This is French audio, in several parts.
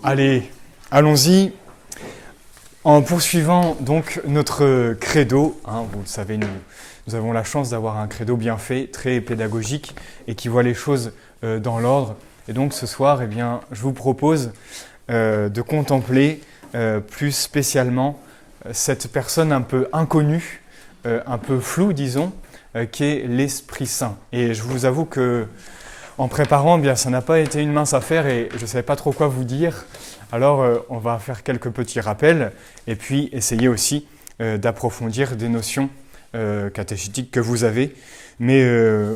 Allez, allons-y. En poursuivant donc notre credo, vous le savez, nous avons la chance d'avoir un credo bien fait, très pédagogique et qui voit les choses dans l'ordre. Et donc ce soir, je vous propose de contempler plus spécialement cette personne un peu inconnue, un peu floue, disons, qui est l'Esprit Saint. Et je vous avoue que en préparant, ça n'a pas été une mince affaire et je ne savais pas trop quoi vous dire. Alors, on va faire quelques petits rappels et puis essayer aussi d'approfondir des notions catéchétiques que vous avez. Mais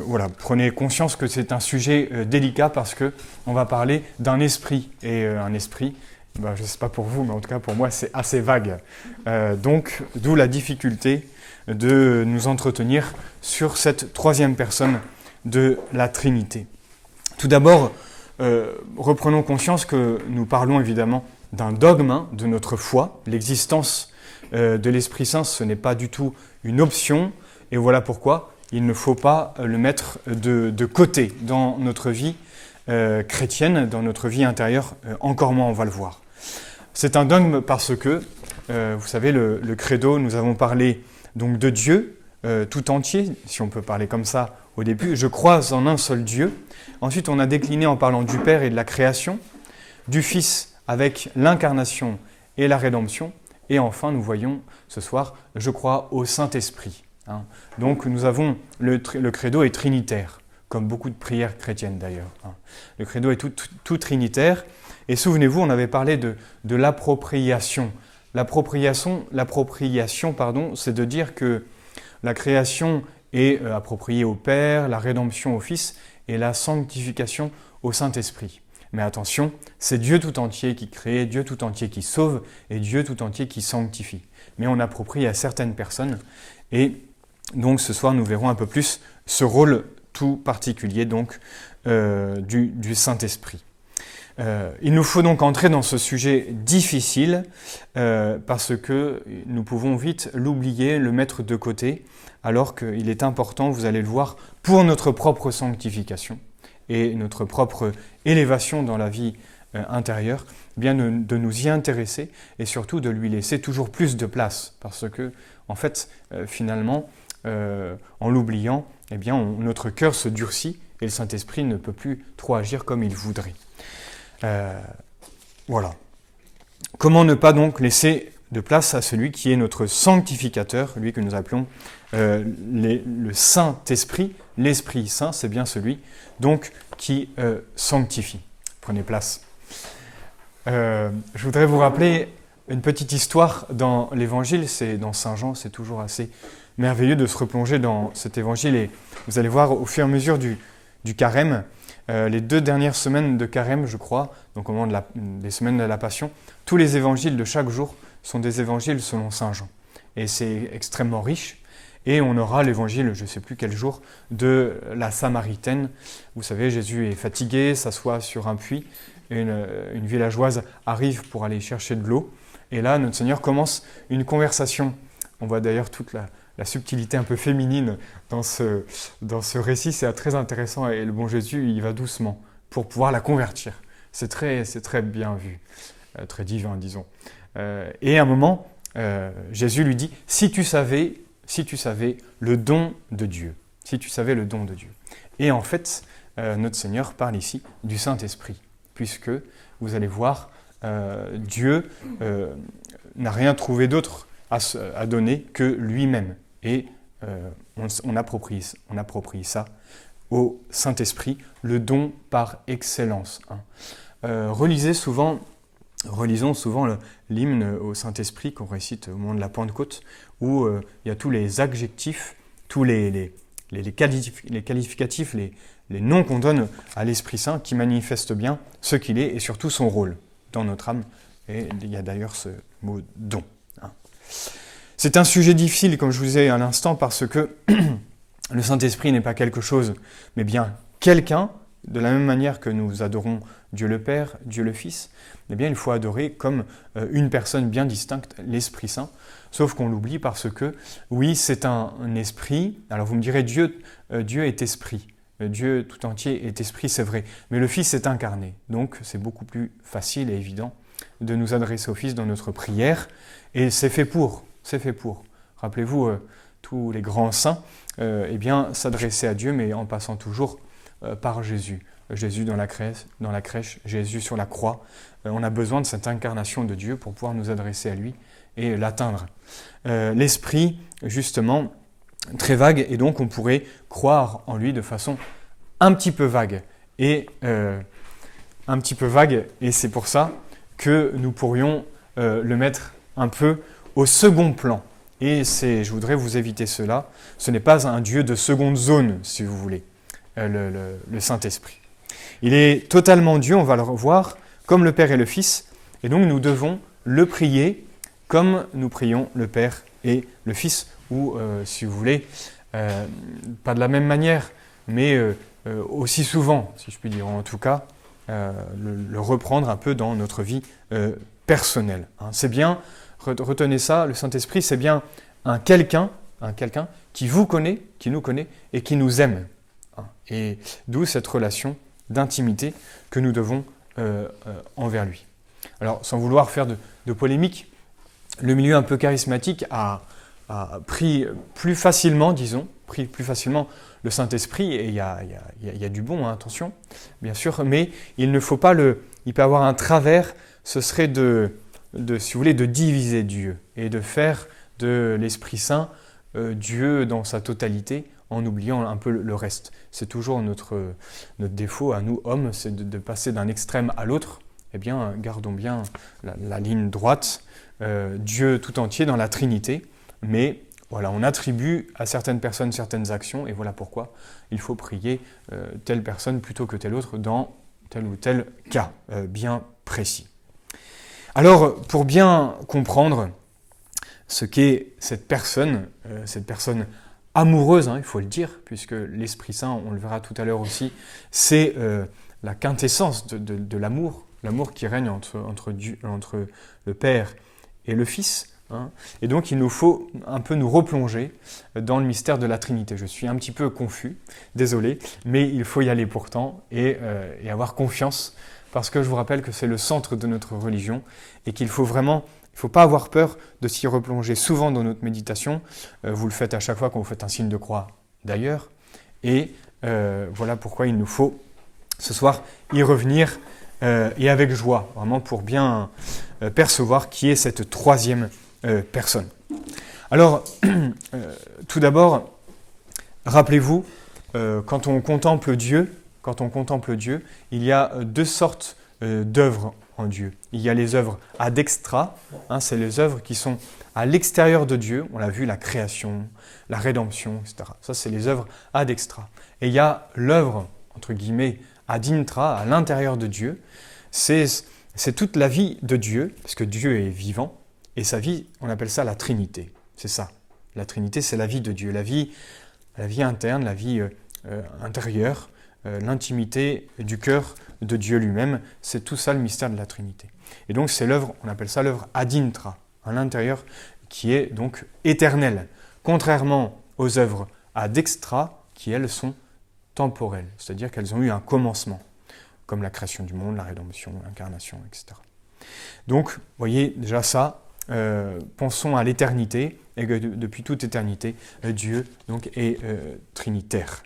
voilà, prenez conscience que c'est un sujet délicat parce qu'on va parler d'un esprit. Et un esprit, je ne sais pas pour vous, mais en tout cas pour moi, c'est assez vague. Donc, d'où la difficulté de nous entretenir sur cette troisième personne de la Trinité. Tout d'abord, reprenons conscience que nous parlons évidemment d'un dogme de notre foi. L'existence de l'Esprit Saint, ce n'est pas du tout une option. Et voilà pourquoi il ne faut pas le mettre de côté dans notre vie chrétienne, dans notre vie intérieure, encore moins on va le voir. C'est un dogme parce que, vous savez, le credo, nous avons parlé donc de Dieu tout entier, si on peut parler comme ça au début. Je crois en un seul Dieu. Ensuite, on a décliné en parlant du Père et de la création, du Fils avec l'incarnation et la rédemption. Et enfin, nous voyons ce soir, je crois au Saint-Esprit. Donc, nous avons le credo est trinitaire, comme beaucoup de prières chrétiennes d'ailleurs. Le credo est tout trinitaire. Et souvenez-vous, on avait parlé de l'appropriation. L'appropriation, c'est de dire que la création est appropriée au Père, la rédemption au Fils et la sanctification au Saint-Esprit. Mais attention, c'est Dieu tout entier qui crée, Dieu tout entier qui sauve et Dieu tout entier qui sanctifie. Mais on approprie à certaines personnes et donc ce soir nous verrons un peu plus ce rôle tout particulier donc du Saint-Esprit. Il nous faut donc entrer dans ce sujet difficile parce que nous pouvons vite l'oublier, le mettre de côté, alors qu'il est important, vous allez le voir, pour notre propre sanctification et notre propre élévation dans la vie intérieure, de nous y intéresser et surtout de lui laisser toujours plus de place parce que, en fait, finalement, en l'oubliant, notre cœur se durcit et le Saint-Esprit ne peut plus trop agir comme il voudrait. Voilà. Comment ne pas donc laisser de place à celui qui est notre sanctificateur, lui que nous appelons le Saint-Esprit. L'Esprit Saint, c'est bien celui donc qui sanctifie. Prenez place. Je voudrais vous rappeler une petite histoire dans l'Évangile, c'est dans Saint Jean, c'est toujours assez merveilleux de se replonger dans cet Évangile et vous allez voir au fur et à mesure du carême, les 2 dernières semaines de carême, je crois, donc au moment des semaines de la Passion, tous les évangiles de chaque jour sont des évangiles selon Saint Jean. Et c'est extrêmement riche. Et on aura l'évangile, je ne sais plus quel jour, de la Samaritaine. Vous savez, Jésus est fatigué, s'assoit sur un puits, et une villageoise arrive pour aller chercher de l'eau. Et là, notre Seigneur commence une conversation. On voit d'ailleurs toute la subtilité un peu féminine dans ce récit. C'est très intéressant et le bon Jésus, il va doucement pour pouvoir la convertir. C'est très bien vu, très divin, disons. Et à un moment, Jésus lui dit « Si tu savais le don de Dieu. » Si tu savais le don de Dieu. Et en fait, notre Seigneur parle ici du Saint-Esprit, puisque vous allez voir, Dieu n'a rien trouvé d'autre à donner que lui-même. Et on approprie ça au Saint-Esprit, le don par excellence. Relisons souvent l'hymne au Saint-Esprit qu'on récite au moment de la Pentecôte, où il y a tous les adjectifs, tous les qualificatifs, les noms qu'on donne à l'Esprit Saint qui manifestent bien ce qu'il est et surtout son rôle dans notre âme. Et il y a d'ailleurs ce mot « don ». C'est un sujet difficile, comme je vous disais à l'instant, parce que le Saint-Esprit n'est pas quelque chose, mais bien quelqu'un, de la même manière que nous adorons Dieu le Père, Dieu le Fils, il faut adorer comme une personne bien distincte, l'Esprit Saint, sauf qu'on l'oublie parce que, oui, c'est un esprit. Alors vous me direz, Dieu est esprit. Dieu tout entier est esprit, c'est vrai. Mais le Fils est incarné, donc c'est beaucoup plus facile et évident de nous adresser au Fils dans notre prière, et c'est fait pour. Rappelez-vous, tous les grands saints, s'adressaient à Dieu, mais en passant toujours par Jésus. Jésus dans la crèche, Jésus sur la croix. On a besoin de cette incarnation de Dieu pour pouvoir nous adresser à lui et l'atteindre. L'Esprit, justement, très vague, et donc on pourrait croire en lui de façon un petit peu vague. Et c'est pour ça que nous pourrions le mettre un peu au second plan. Et je voudrais vous éviter cela. Ce n'est pas un Dieu de seconde zone, si vous voulez, le Saint-Esprit. Il est totalement Dieu, on va le revoir, comme le Père et le Fils. Et donc nous devons le prier comme nous prions le Père et le Fils. Ou, si vous voulez, pas de la même manière, mais aussi souvent, si je puis dire. En tout cas, le reprendre un peu dans notre vie personnelle. C'est bien, retenez ça, le Saint-Esprit, c'est bien un quelqu'un qui vous connaît, qui nous connaît et qui nous aime. Et d'où cette relation d'intimité que nous devons envers lui. Alors, sans vouloir faire de polémique, le milieu un peu charismatique a pris plus facilement le Saint-Esprit, et il y a du bon, attention, bien sûr, mais il ne faut pas il peut avoir un travers, ce serait si vous voulez, de diviser Dieu et de faire de l'Esprit Saint Dieu dans sa totalité en oubliant un peu le reste. C'est toujours notre défaut à nous, hommes, c'est de passer d'un extrême à l'autre. Eh bien, gardons bien la ligne droite, Dieu tout entier dans la Trinité, mais voilà, on attribue à certaines personnes certaines actions, et voilà pourquoi il faut prier telle personne plutôt que telle autre dans tel ou tel cas bien précis. Alors, pour bien comprendre ce qu'est cette personne amoureuse, il faut le dire, puisque l'Esprit Saint, on le verra tout à l'heure aussi, c'est la quintessence de l'amour qui règne entre le Père et le Fils. Et donc il nous faut un peu nous replonger dans le mystère de la Trinité. Je suis un petit peu confus, désolé, mais il faut y aller pourtant et avoir confiance, parce que je vous rappelle que c'est le centre de notre religion et qu'il faut vraiment, il ne faut pas avoir peur de s'y replonger souvent dans notre méditation. Vous le faites à chaque fois quand vous faites un signe de croix d'ailleurs. Et voilà pourquoi il nous faut ce soir y revenir et avec joie, vraiment pour bien percevoir qui est cette troisième personne. Alors, tout d'abord, rappelez-vous, quand on contemple Dieu, il y a deux sortes d'œuvres en Dieu. Il y a les œuvres ad extra, c'est les œuvres qui sont à l'extérieur de Dieu. On l'a vu, la création, la rédemption, etc. Ça, c'est les œuvres ad extra. Et il y a l'œuvre, entre guillemets, ad intra, à l'intérieur de Dieu. C'est toute la vie de Dieu, parce que Dieu est vivant, et sa vie, on appelle ça la Trinité. C'est ça. La Trinité, c'est la vie de Dieu, la vie interne, la vie intérieure, l'intimité du cœur de Dieu lui-même. C'est tout ça le mystère de la Trinité. Et donc c'est l'œuvre, on appelle ça l'œuvre ad intra, à l'intérieur, qui est donc éternelle, contrairement aux œuvres ad extra, qui elles sont temporelles, c'est-à-dire qu'elles ont eu un commencement, comme la création du monde, la rédemption, l'incarnation, etc. Donc, vous voyez déjà ça, pensons à l'éternité, et que depuis toute éternité, Dieu donc, est trinitaire.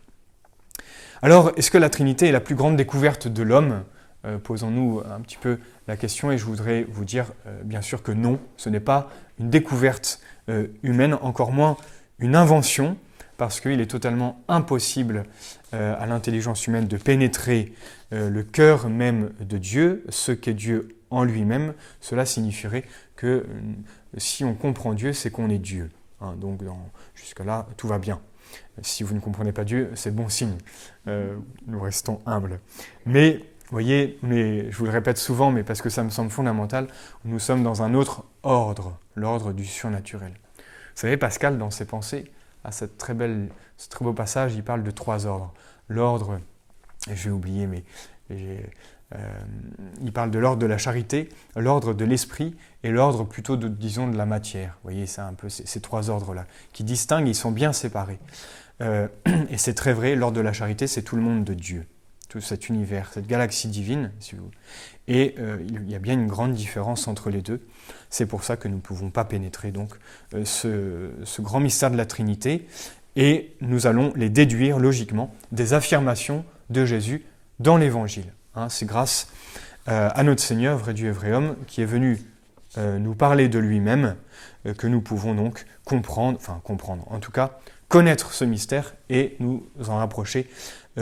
Alors, est-ce que la Trinité est la plus grande découverte de l'homme ? Posons-nous un petit peu la question, et je voudrais vous dire bien sûr que non, ce n'est pas une découverte humaine, encore moins une invention, parce qu'il est totalement impossible à l'intelligence humaine de pénétrer le cœur même de Dieu, ce qu'est Dieu en lui-même. Cela signifierait que si on comprend Dieu, c'est qu'on est Dieu. Donc jusque-là, tout va bien. Si vous ne comprenez pas Dieu, c'est bon signe. Nous restons humbles. Mais, vous voyez, je vous le répète souvent, mais parce que ça me semble fondamental, nous sommes dans un autre ordre, l'ordre du surnaturel. Vous savez, Pascal, dans ses pensées, à ce très beau passage, il parle de 3 ordres. L'ordre, j'ai oublié, mais il parle de l'ordre de la charité, l'ordre de l'esprit et l'ordre plutôt, disons, de la matière. Vous voyez, c'est un peu ces 3 ordres-là qui distinguent, ils sont bien séparés. Et c'est très vrai, l'ordre de la charité, c'est tout le monde de Dieu. tout cet univers, cette galaxie divine, si vous... et il y a bien une grande différence entre les deux. C'est pour ça que nous ne pouvons pas pénétrer donc ce grand mystère de la Trinité, et nous allons les déduire logiquement des affirmations de Jésus dans l'Évangile. C'est grâce à notre Seigneur, vrai Dieu et vrai homme, qui est venu nous parler de lui-même, que nous pouvons donc comprendre, en tout cas, connaître ce mystère et nous en rapprocher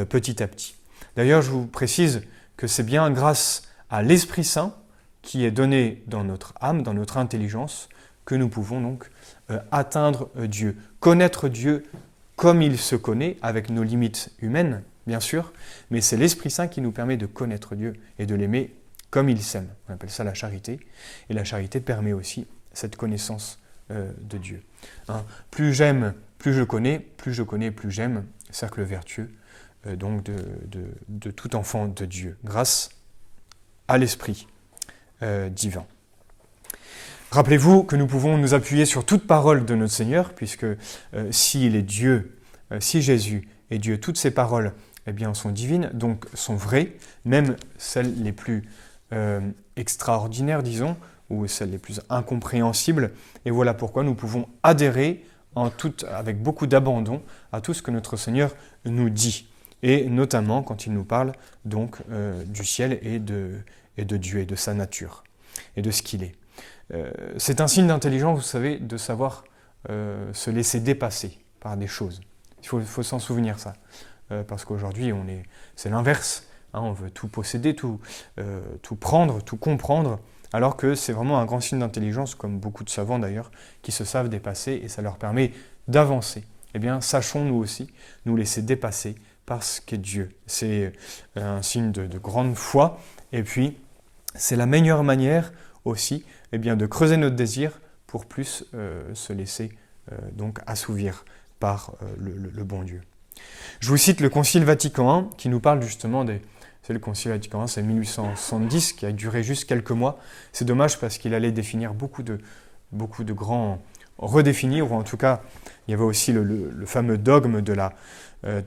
petit à petit. D'ailleurs, je vous précise que c'est bien grâce à l'Esprit Saint qui est donné dans notre âme, dans notre intelligence, que nous pouvons donc atteindre Dieu, connaître Dieu comme il se connaît, avec nos limites humaines, bien sûr, mais c'est l'Esprit Saint qui nous permet de connaître Dieu et de l'aimer comme il s'aime. On appelle ça la charité, et la charité permet aussi cette connaissance de Dieu. Plus j'aime, plus je connais, plus j'aime, cercle vertueux donc de tout enfant de Dieu, grâce à l'Esprit divin. Rappelez-vous que nous pouvons nous appuyer sur toute parole de notre Seigneur, puisque s'il est Dieu, si Jésus est Dieu, toutes ces paroles sont divines, donc sont vraies, même celles les plus extraordinaires, disons, ou celles les plus incompréhensibles. Et voilà pourquoi nous pouvons adhérer avec beaucoup d'abandon à tout ce que notre Seigneur nous dit, et notamment quand il nous parle donc du ciel et de Dieu et de sa nature, et de ce qu'il est. C'est un signe d'intelligence, vous savez, de savoir se laisser dépasser par des choses. Il faut s'en souvenir, ça. Parce qu'aujourd'hui, c'est l'inverse. On veut tout posséder, tout prendre, tout comprendre, alors que c'est vraiment un grand signe d'intelligence, comme beaucoup de savants d'ailleurs, qui se savent dépasser et ça leur permet d'avancer. Eh bien, sachons nous aussi nous laisser dépasser par ce qu'est Dieu. C'est un signe de grande foi, et puis c'est la meilleure manière aussi de creuser notre désir pour plus se laisser donc assouvir par le bon Dieu. Je vous cite le Concile Vatican I qui nous parle justement c'est le Concile Vatican I, c'est 1870, qui a duré juste quelques mois. C'est dommage parce qu'il allait définir beaucoup de grands redéfinir, ou en tout cas, il y avait aussi le fameux dogme de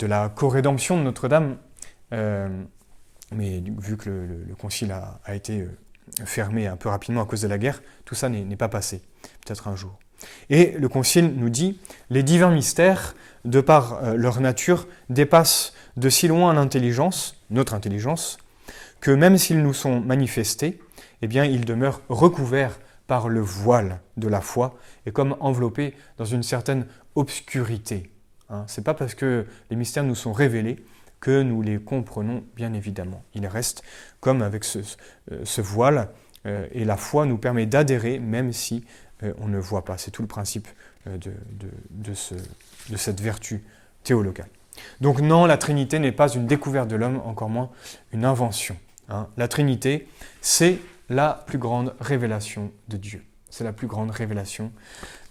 la co-rédemption de Notre-Dame, mais vu que le concile a été fermé un peu rapidement à cause de la guerre, tout ça n'est pas passé, peut-être un jour. Et le concile nous dit « Les divins mystères, de par leur nature, dépassent de si loin l'intelligence, notre intelligence, que même s'ils nous sont manifestés, ils demeurent recouverts par le voile de la foi et comme enveloppés dans une certaine obscurité. » Ce n'est pas parce que les mystères nous sont révélés que nous les comprenons, bien évidemment. Il reste comme avec ce voile, et la foi nous permet d'adhérer, même si on ne voit pas. C'est tout le principe de cette vertu théologale. Donc non, la Trinité n'est pas une découverte de l'homme, encore moins une invention. La Trinité, c'est la plus grande révélation de Dieu. C'est la plus grande révélation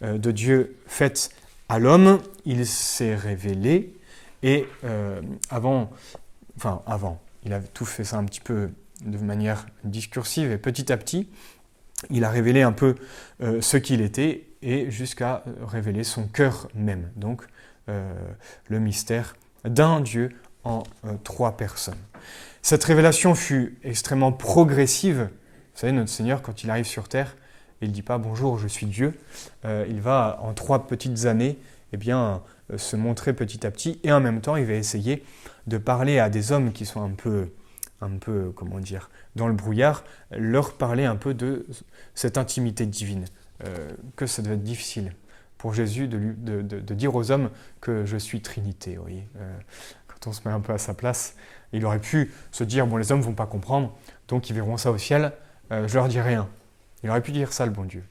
de Dieu faite à l'homme. Il s'est révélé, et avant, il a tout fait ça un petit peu de manière discursive, et petit à petit, il a révélé un peu ce qu'il était, et jusqu'à révéler son cœur même. Donc, le mystère d'un Dieu en trois personnes. Cette révélation fut extrêmement progressive. Vous savez, notre Seigneur, quand il arrive sur terre, il ne dit pas « Bonjour, je suis Dieu ». Il va, en 3 petites années, se montrer petit à petit, et en même temps, il va essayer de parler à des hommes qui sont un peu, dans le brouillard, leur parler un peu de cette intimité divine, que ça devait être difficile pour Jésus de dire aux hommes que je suis Trinité. Vous voyez, quand on se met un peu à sa place, il aurait pu se dire « Bon, les hommes ne vont pas comprendre, donc ils verront ça au ciel, je leur dis rien ». Il aurait pu dire ça, le bon Dieu.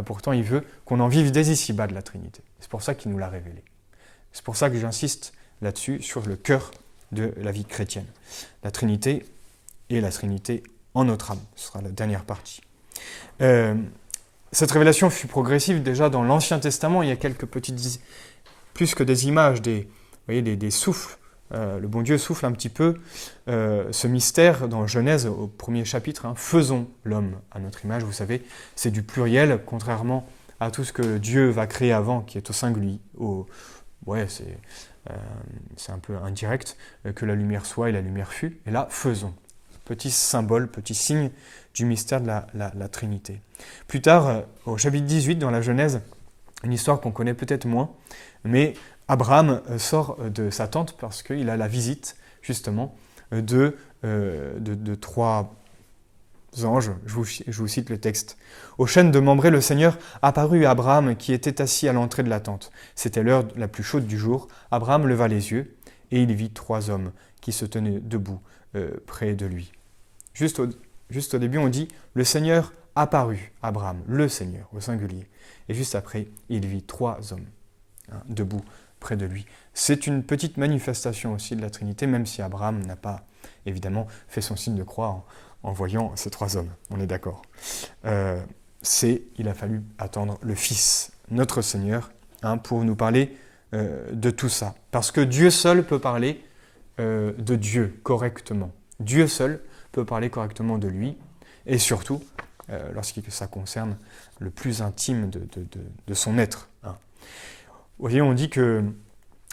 Pourtant, il veut qu'on en vive dès ici-bas de la Trinité. C'est pour ça qu'il nous l'a révélé. C'est pour ça que j'insiste là-dessus, sur le cœur de la vie chrétienne. La Trinité et la Trinité en notre âme. Ce sera la dernière partie. Cette révélation fut progressive déjà dans l'Ancien Testament. Il y a quelques petites, plus que des images, des souffles. Le bon Dieu souffle un petit peu ce mystère dans Genèse au premier chapitre. Faisons l'homme à notre image. Vous savez, c'est du pluriel, contrairement à tout ce que Dieu va créer avant, qui est au singulier. C'est c'est un peu indirect, que la lumière soit et la lumière fut. Et là, faisons. Petit symbole, petit signe du mystère de la Trinité. Plus tard, au chapitre 18, dans la Genèse, une histoire qu'on connaît peut-être moins, mais Abraham sort de sa tente parce qu'il a la visite, justement, de 3 anges. Je vous cite le texte. Au chêne de Mambré, le Seigneur apparut à Abraham qui était assis à l'entrée de la tente. C'était l'heure la plus chaude du jour. Abraham leva les yeux et il vit 3 hommes qui se tenaient debout près de lui. Juste au début, on dit « Le Seigneur apparut à Abraham », le Seigneur, au singulier. Et juste après, il vit 3 hommes debout près de lui. C'est une petite manifestation aussi de la Trinité, même si Abraham n'a pas, évidemment, fait son signe de croix en voyant ces 3 hommes. On est d'accord. Il a fallu attendre le Fils, notre Seigneur, pour nous parler de tout ça. Parce que Dieu seul peut parler de Dieu correctement. Dieu seul peut parler correctement de lui, et surtout, lorsque ça concerne le plus intime de son être. Vous voyez, on dit que,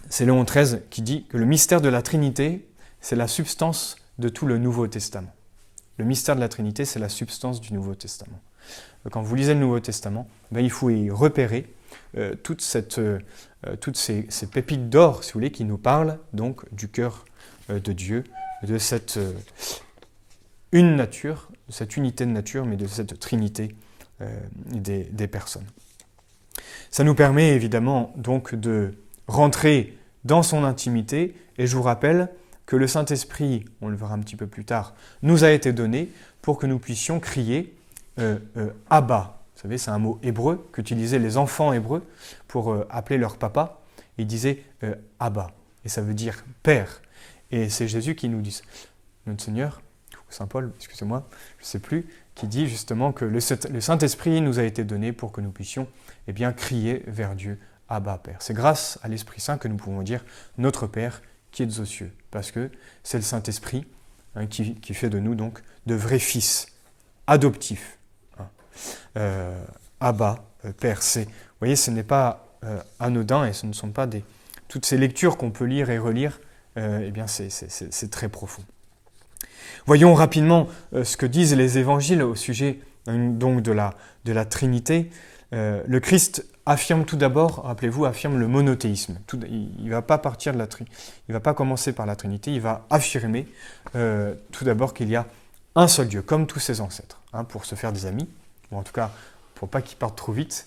c'est Léon XIII qui dit que le mystère de la Trinité, c'est la substance de tout le Nouveau Testament. Le mystère de la Trinité, c'est la substance du Nouveau Testament. Quand vous lisez le Nouveau Testament, il faut y repérer toutes ces pépites d'or, si vous voulez, qui nous parlent donc du cœur de Dieu, de cette une nature, de cette unité de nature, mais de cette trinité des personnes. Ça nous permet évidemment donc de rentrer dans son intimité, et je vous rappelle que le Saint-Esprit, on le verra un petit peu plus tard, nous a été donné pour que nous puissions crier Abba. Vous savez, c'est un mot hébreu qu'utilisaient les enfants hébreux pour appeler leur papa. Ils disaient Abba, et ça veut dire Père. Et c'est Jésus qui nous dit, notre Seigneur, Saint Paul, excusez-moi, je ne sais plus, qui dit justement que le Saint-Esprit nous a été donné pour que nous puissions crier vers Dieu, Abba, Père. C'est grâce à l'Esprit Saint que nous pouvons dire notre Père qui est aux cieux, parce que c'est le Saint-Esprit qui fait de nous donc de vrais fils, adoptifs. Abba, Père, vous voyez, ce n'est pas anodin et ce ne sont pas toutes ces lectures qu'on peut lire et relire, c'est très profond. Voyons rapidement ce que disent les évangiles au sujet donc de la Trinité. Le Christ affirme tout d'abord, rappelez-vous, affirme le monothéisme. Il ne va pas partir il va pas commencer par la Trinité, il va affirmer tout d'abord qu'il y a un seul Dieu, comme tous ses ancêtres, pour se faire des amis, ou en tout cas pour pas qu'ils partent trop vite.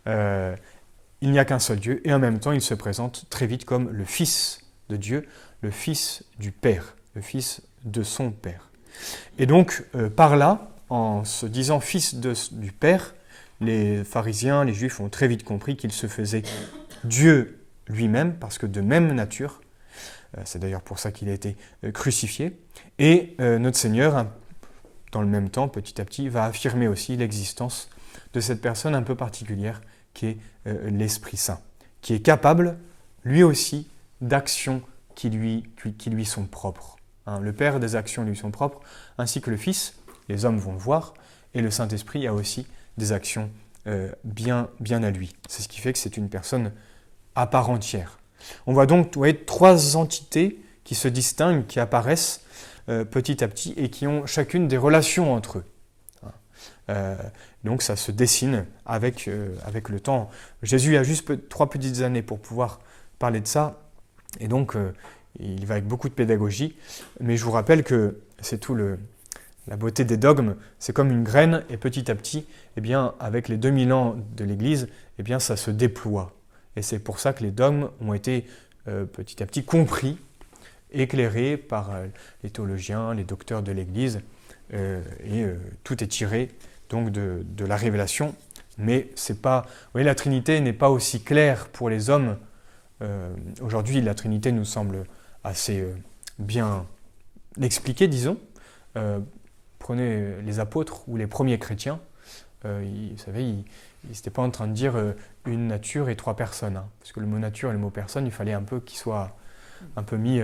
Il n'y a qu'un seul Dieu, et en même temps il se présente très vite comme le Fils de Dieu, le Fils du Père, le Fils de son Père. Et donc, par là, en se disant Fils du Père, les pharisiens, les Juifs ont très vite compris qu'il se faisait Dieu lui-même, parce que de même nature, c'est d'ailleurs pour ça qu'il a été crucifié, et notre Seigneur, dans le même temps, petit à petit, va affirmer aussi l'existence de cette personne un peu particulière qui est l'Esprit Saint, qui est capable, lui aussi, d'actions qui lui sont propres. Le Père, des actions lui sont propres, ainsi que le Fils, les hommes vont le voir, et le Saint-Esprit a aussi des actions bien à lui. C'est ce qui fait que c'est une personne à part entière. On voit donc 3 entités qui se distinguent, qui apparaissent petit à petit et qui ont chacune des relations entre eux. Donc ça se dessine avec le temps. Jésus a juste 3 petites années pour pouvoir parler de ça, et donc il va avec beaucoup de pédagogie, mais je vous rappelle que c'est tout la beauté des dogmes, c'est comme une graine, et petit à petit, avec les 2000 ans de l'Église, ça se déploie. Et c'est pour ça que les dogmes ont été petit à petit compris, éclairés par les théologiens, les docteurs de l'Église, et tout est tiré donc de la révélation. Mais c'est pas, vous voyez, la Trinité n'est pas aussi claire pour les hommes. Aujourd'hui, la Trinité nous semble assez bien expliquée, disons. Prenez les apôtres ou les premiers chrétiens, vous savez, ils n'étaient pas en train de dire une nature et 3 personnes. Parce que le mot nature et le mot personne, il fallait un peu qu'ils soient un peu mis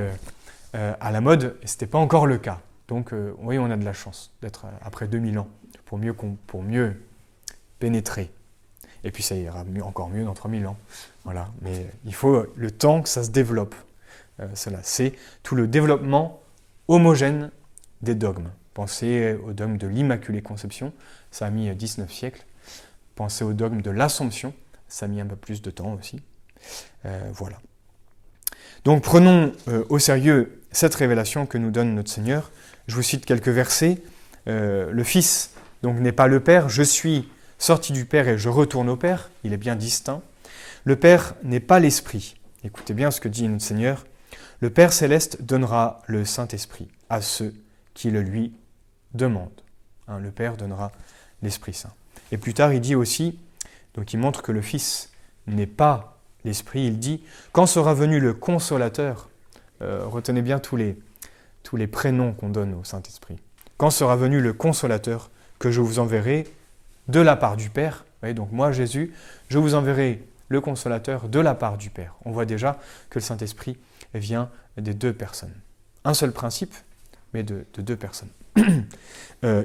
à la mode, et ce n'était pas encore le cas. Donc, oui, on a de la chance d'être après 2000 ans pour mieux pénétrer. Et puis ça ira encore mieux dans 3000 ans. Voilà. Mais il faut le temps que ça se développe. Cela, c'est tout le développement homogène des dogmes. Pensez au dogme de l'Immaculée Conception, ça a mis 19 siècles. Pensez au dogme de l'Assomption, ça a mis un peu plus de temps aussi. Voilà. Donc prenons au sérieux cette révélation que nous donne notre Seigneur. Je vous cite quelques versets. Le Fils donc n'est pas le Père, je suis sorti du Père et je retourne au Père, il est bien distinct. Le Père n'est pas l'Esprit. Écoutez bien ce que dit notre Seigneur. Le Père céleste donnera le Saint-Esprit à ceux qui le lui demandent. Le Père donnera l'Esprit Saint. Et plus tard, il dit aussi, donc il montre que le Fils n'est pas l'Esprit, il dit « Quand sera venu le Consolateur ?» Retenez bien tous les prénoms qu'on donne au Saint-Esprit. « Quand sera venu le Consolateur que je vous enverrai de la part du Père ?» Vous voyez, donc moi, Jésus, je vous enverrai le Consolateur de la part du Père. On voit déjà que le Saint-Esprit vient des deux personnes. Un seul principe, mais de deux personnes.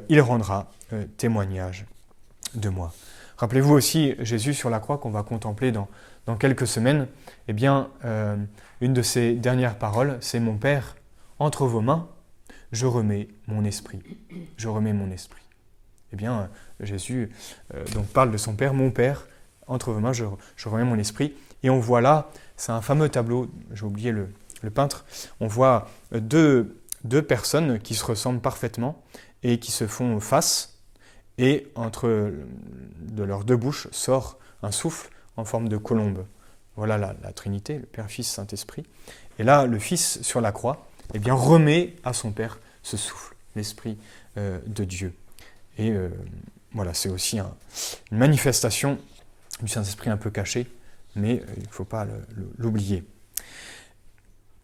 Il rendra témoignage de moi. Rappelez-vous aussi Jésus sur la croix qu'on va contempler dans quelques semaines. Eh bien, une de ses dernières paroles, c'est « Mon Père, entre vos mains, je remets mon esprit. » Je remets mon esprit. Eh bien, Jésus donc parle de son Père, « Mon Père, entre vos mains, je remets mon esprit. » Et on voit là, c'est un fameux tableau, j'ai oublié le peintre, on voit deux personnes qui se ressemblent parfaitement et qui se font face, et de leurs deux bouches sort un souffle en forme de colombe. Voilà la Trinité, le Père, Fils, Saint-Esprit. Et là, le Fils, sur la croix, eh bien, remet à son Père ce souffle, l'Esprit de Dieu. Et voilà, c'est aussi une manifestation du Saint-Esprit un peu cachée, mais il ne faut pas l'oublier.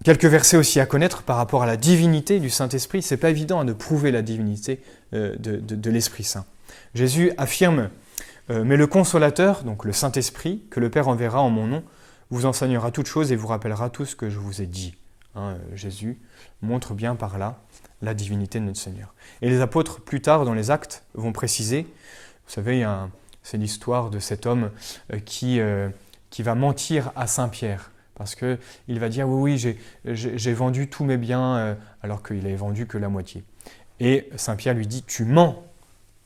Quelques versets aussi à connaître par rapport à la divinité du Saint-Esprit. Ce n'est pas évident de prouver la divinité de l'Esprit Saint. Jésus affirme « Mais le Consolateur, donc le Saint-Esprit, que le Père enverra en mon nom, vous enseignera toutes choses et vous rappellera tout ce que je vous ai dit. » Jésus montre bien par là la divinité de notre Seigneur. Et les apôtres, plus tard dans les Actes, vont préciser, vous savez, c'est l'histoire de cet homme qui va mentir à Saint-Pierre. Parce qu'il va dire « Oui, j'ai vendu tous mes biens alors qu'il n'avait vendu que la moitié. » Et Saint-Pierre lui dit « Tu mens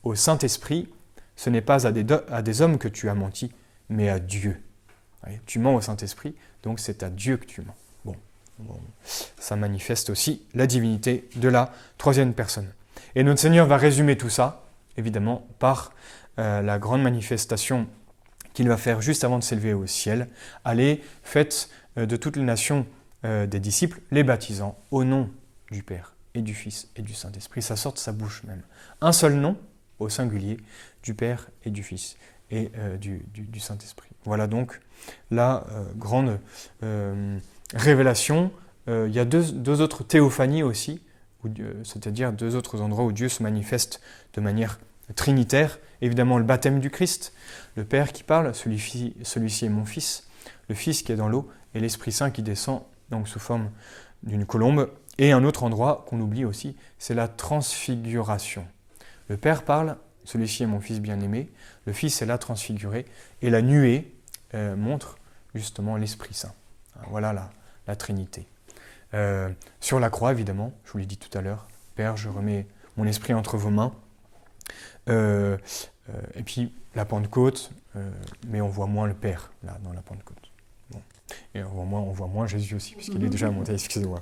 au Saint-Esprit, ce n'est pas à des hommes que tu as menti, mais à Dieu. » Tu mens au Saint-Esprit, donc c'est à Dieu que tu mens. Bon, ça manifeste aussi la divinité de la troisième personne. Et notre Seigneur va résumer tout ça, évidemment, par la grande manifestation qu'il va faire juste avant de s'élever au ciel. « Allez, faites de toutes les nations des disciples, les baptisant au nom du Père et du Fils et du Saint-Esprit. » Ça sort de sa bouche même. Un seul nom, au singulier, du Père et du Fils et du Saint-Esprit. Voilà donc la grande révélation. Il y a deux autres théophanies aussi, c'est-à-dire deux autres endroits où Dieu se manifeste de manière trinitaire. Évidemment, le baptême du Christ, le Père qui parle, celui-ci est mon Fils, le Fils qui est dans l'eau, et l'Esprit Saint qui descend donc sous forme d'une colombe. Et un autre endroit qu'on oublie aussi, c'est la transfiguration. Le Père parle, celui-ci est mon Fils bien-aimé, le Fils est là transfiguré, et la nuée montre justement l'Esprit Saint. Voilà la Trinité. Sur la croix, évidemment, je vous l'ai dit tout à l'heure, Père, je remets mon esprit entre vos mains. Et puis la Pentecôte, mais on voit moins le Père, là, dans la Pentecôte. Bon. Et on voit moins Jésus aussi, puisqu'il est déjà monté, excusez-moi.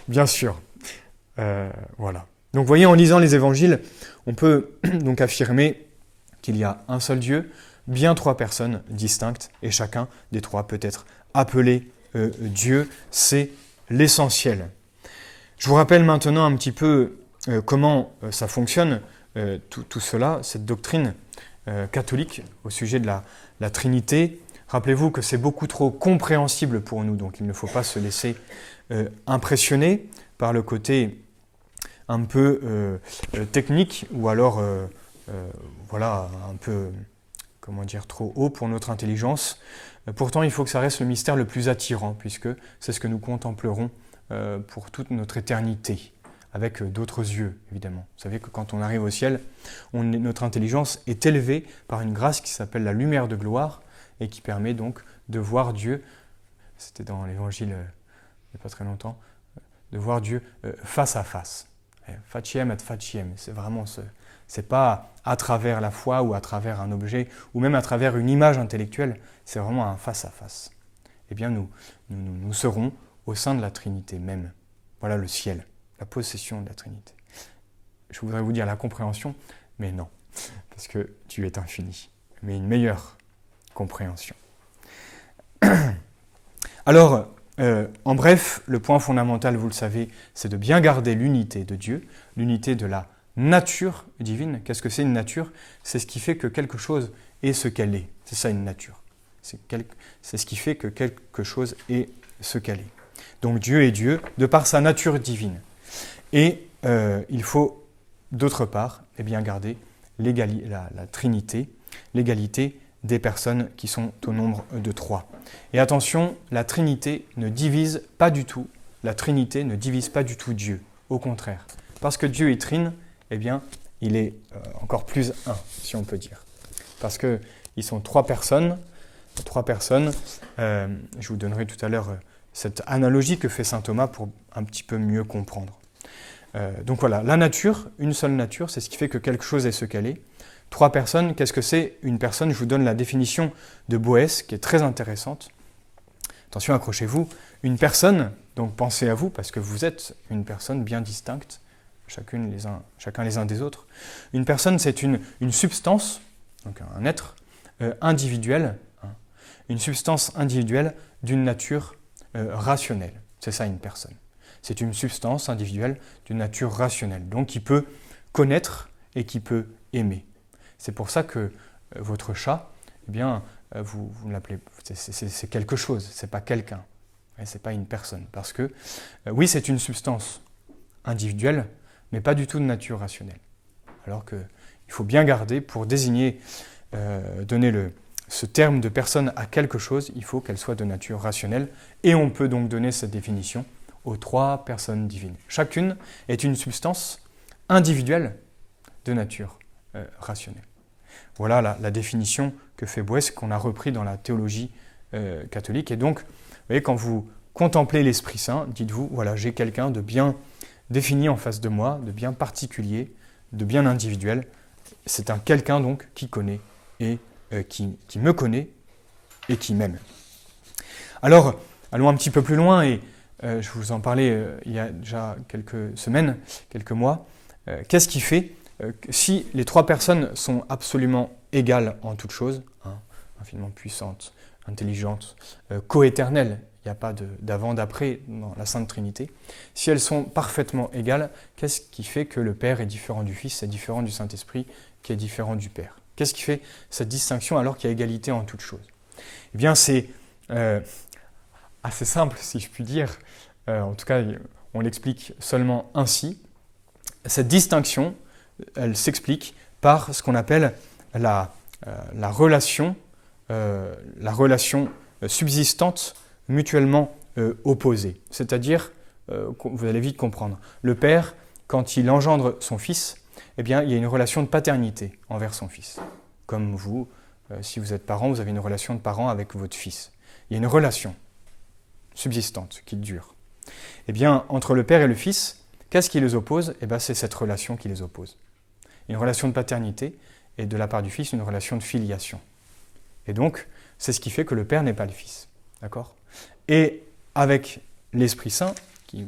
Bien sûr. Voilà. Donc vous voyez, en lisant les évangiles, on peut donc affirmer qu'il y a un seul Dieu, bien trois personnes distinctes, et chacun des trois peut être appelé Dieu. C'est l'essentiel. Je vous rappelle maintenant un petit peu comment ça fonctionne, tout cela, cette doctrine catholique au sujet de la Trinité. Rappelez-vous que c'est beaucoup trop compréhensible pour nous, donc il ne faut pas se laisser impressionner par le côté un peu technique ou alors voilà, un peu, comment dire, trop haut pour notre intelligence. Pourtant, il faut que ça reste le mystère le plus attirant, puisque c'est ce que nous contemplerons pour toute notre éternité, avec d'autres yeux, évidemment. Vous savez que quand on arrive au ciel, notre intelligence est élevée par une grâce qui s'appelle la lumière de gloire et qui permet donc de voir Dieu, c'était dans l'évangile il n'y a pas très longtemps, de voir Dieu face à face. Faciem et faciem, c'est vraiment c'est pas à travers la foi ou à travers un objet ou même à travers une image intellectuelle, c'est vraiment un face à face. Eh bien nous serons au sein de la Trinité même. Voilà le ciel, la possession de la Trinité. Je voudrais vous dire la compréhension, mais non, parce que Dieu est infini, mais une meilleure compréhension. Alors, en bref, le point fondamental, vous le savez, c'est de bien garder l'unité de Dieu, l'unité de la nature divine. Qu'est-ce que c'est une nature? C'est ce qui fait que quelque chose est ce qu'elle est. C'est ça une nature. C'est ce qui fait que quelque chose est ce qu'elle est. Donc Dieu est Dieu de par sa nature divine. Et il faut, d'autre part, eh bien, garder la Trinité, l'égalité des personnes qui sont au nombre de 3. Et attention, la Trinité ne divise pas du tout. La Trinité ne divise pas du tout Dieu. Au contraire. Parce que Dieu est trine, eh bien, il est encore plus un, si on peut dire. Parce qu'ils sont 3 personnes. 3 personnes. Je vous donnerai tout à l'heure cette analogie que fait saint Thomas pour un petit peu mieux comprendre. Donc voilà, la nature, une seule nature, c'est ce qui fait que quelque chose est ce qu'elle est. 3 personnes, qu'est-ce que c'est une personne? Je vous donne la définition de Boès, qui est très intéressante. Attention, accrochez-vous. Une personne, donc pensez à vous, parce que vous êtes une personne bien distincte, chacun les uns des autres. Une personne, c'est une substance, donc un être individuel, une substance individuelle d'une nature rationnelle. C'est ça une personne. C'est une substance individuelle d'une nature rationnelle, donc qui peut connaître et qui peut aimer. C'est pour ça que votre chat, eh bien, vous l'appelez, c'est quelque chose, c'est pas quelqu'un, c'est pas une personne. Parce que, oui, c'est une substance individuelle, mais pas du tout de nature rationnelle. Alors qu'il faut bien garder, pour désigner, donner ce terme de personne à quelque chose, il faut qu'elle soit de nature rationnelle. Et on peut donc donner cette définition aux 3 personnes divines. Chacune est une substance individuelle de nature rationnelle. Voilà la définition que fait Boès, qu'on a repris dans la théologie catholique. Et donc, vous voyez, quand vous contemplez l'Esprit Saint, dites-vous, voilà, j'ai quelqu'un de bien défini en face de moi, de bien particulier, de bien individuel. C'est un quelqu'un donc qui connaît et qui me connaît et qui m'aime. Alors, allons un petit peu plus loin, et je vous en parlais il y a déjà quelques semaines, quelques mois. Qu'est-ce qui fait si les 3 personnes sont absolument égales en toutes choses, infiniment puissantes, intelligentes, coéternelles, il n'y a pas d'avant, d'après dans la Sainte Trinité, si elles sont parfaitement égales, qu'est-ce qui fait que le Père est différent du Fils, est différent du Saint-Esprit, qui est différent du Père? Qu'est-ce qui fait cette distinction alors qu'il y a égalité en toutes choses? Eh bien, c'est assez simple, si je puis dire. En tout cas, on l'explique seulement ainsi. Cette distinction, elle s'explique par ce qu'on appelle la relation subsistante mutuellement opposée. C'est-à-dire, vous allez vite comprendre, le Père, quand il engendre son Fils, eh bien, il y a une relation de paternité envers son Fils. Comme vous, si vous êtes parent, vous avez une relation de parent avec votre Fils. Il y a une relation subsistante qui dure. Eh bien, entre le Père et le Fils, qu'est-ce qui les oppose? Eh bien, c'est cette relation qui les oppose. Une relation de paternité et de la part du Fils, une relation de filiation. Et donc, c'est ce qui fait que le Père n'est pas le Fils. D'accord? Et avec l'Esprit Saint, qui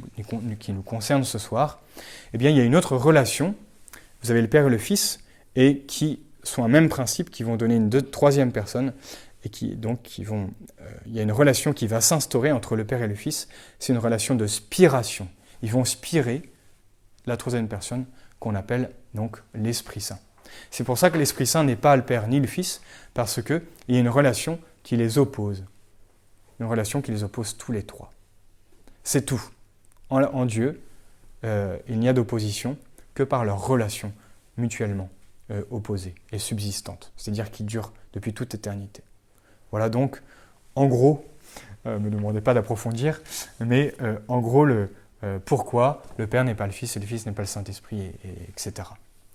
nous concerne ce soir, eh bien, il y a une autre relation. Vous avez le Père et le Fils, et qui sont un même principe, qui vont donner une troisième personne, et il y a une relation qui va s'instaurer entre le Père et le Fils. C'est une relation de spiration. Ils vont spirer la troisième personne qu'on appelle donc l'Esprit Saint. C'est pour ça que l'Esprit Saint n'est pas le Père ni le Fils, parce qu'il y a une relation qui les oppose. Une relation qui les oppose tous les 3. C'est tout. En Dieu, il n'y a d'opposition que par leur relation mutuellement opposée et subsistante, c'est-à-dire qui dure depuis toute éternité. Voilà donc, en gros, ne me demandez pas d'approfondir, mais en gros, pourquoi le Père n'est pas le Fils et le Fils n'est pas le Saint-Esprit, etc.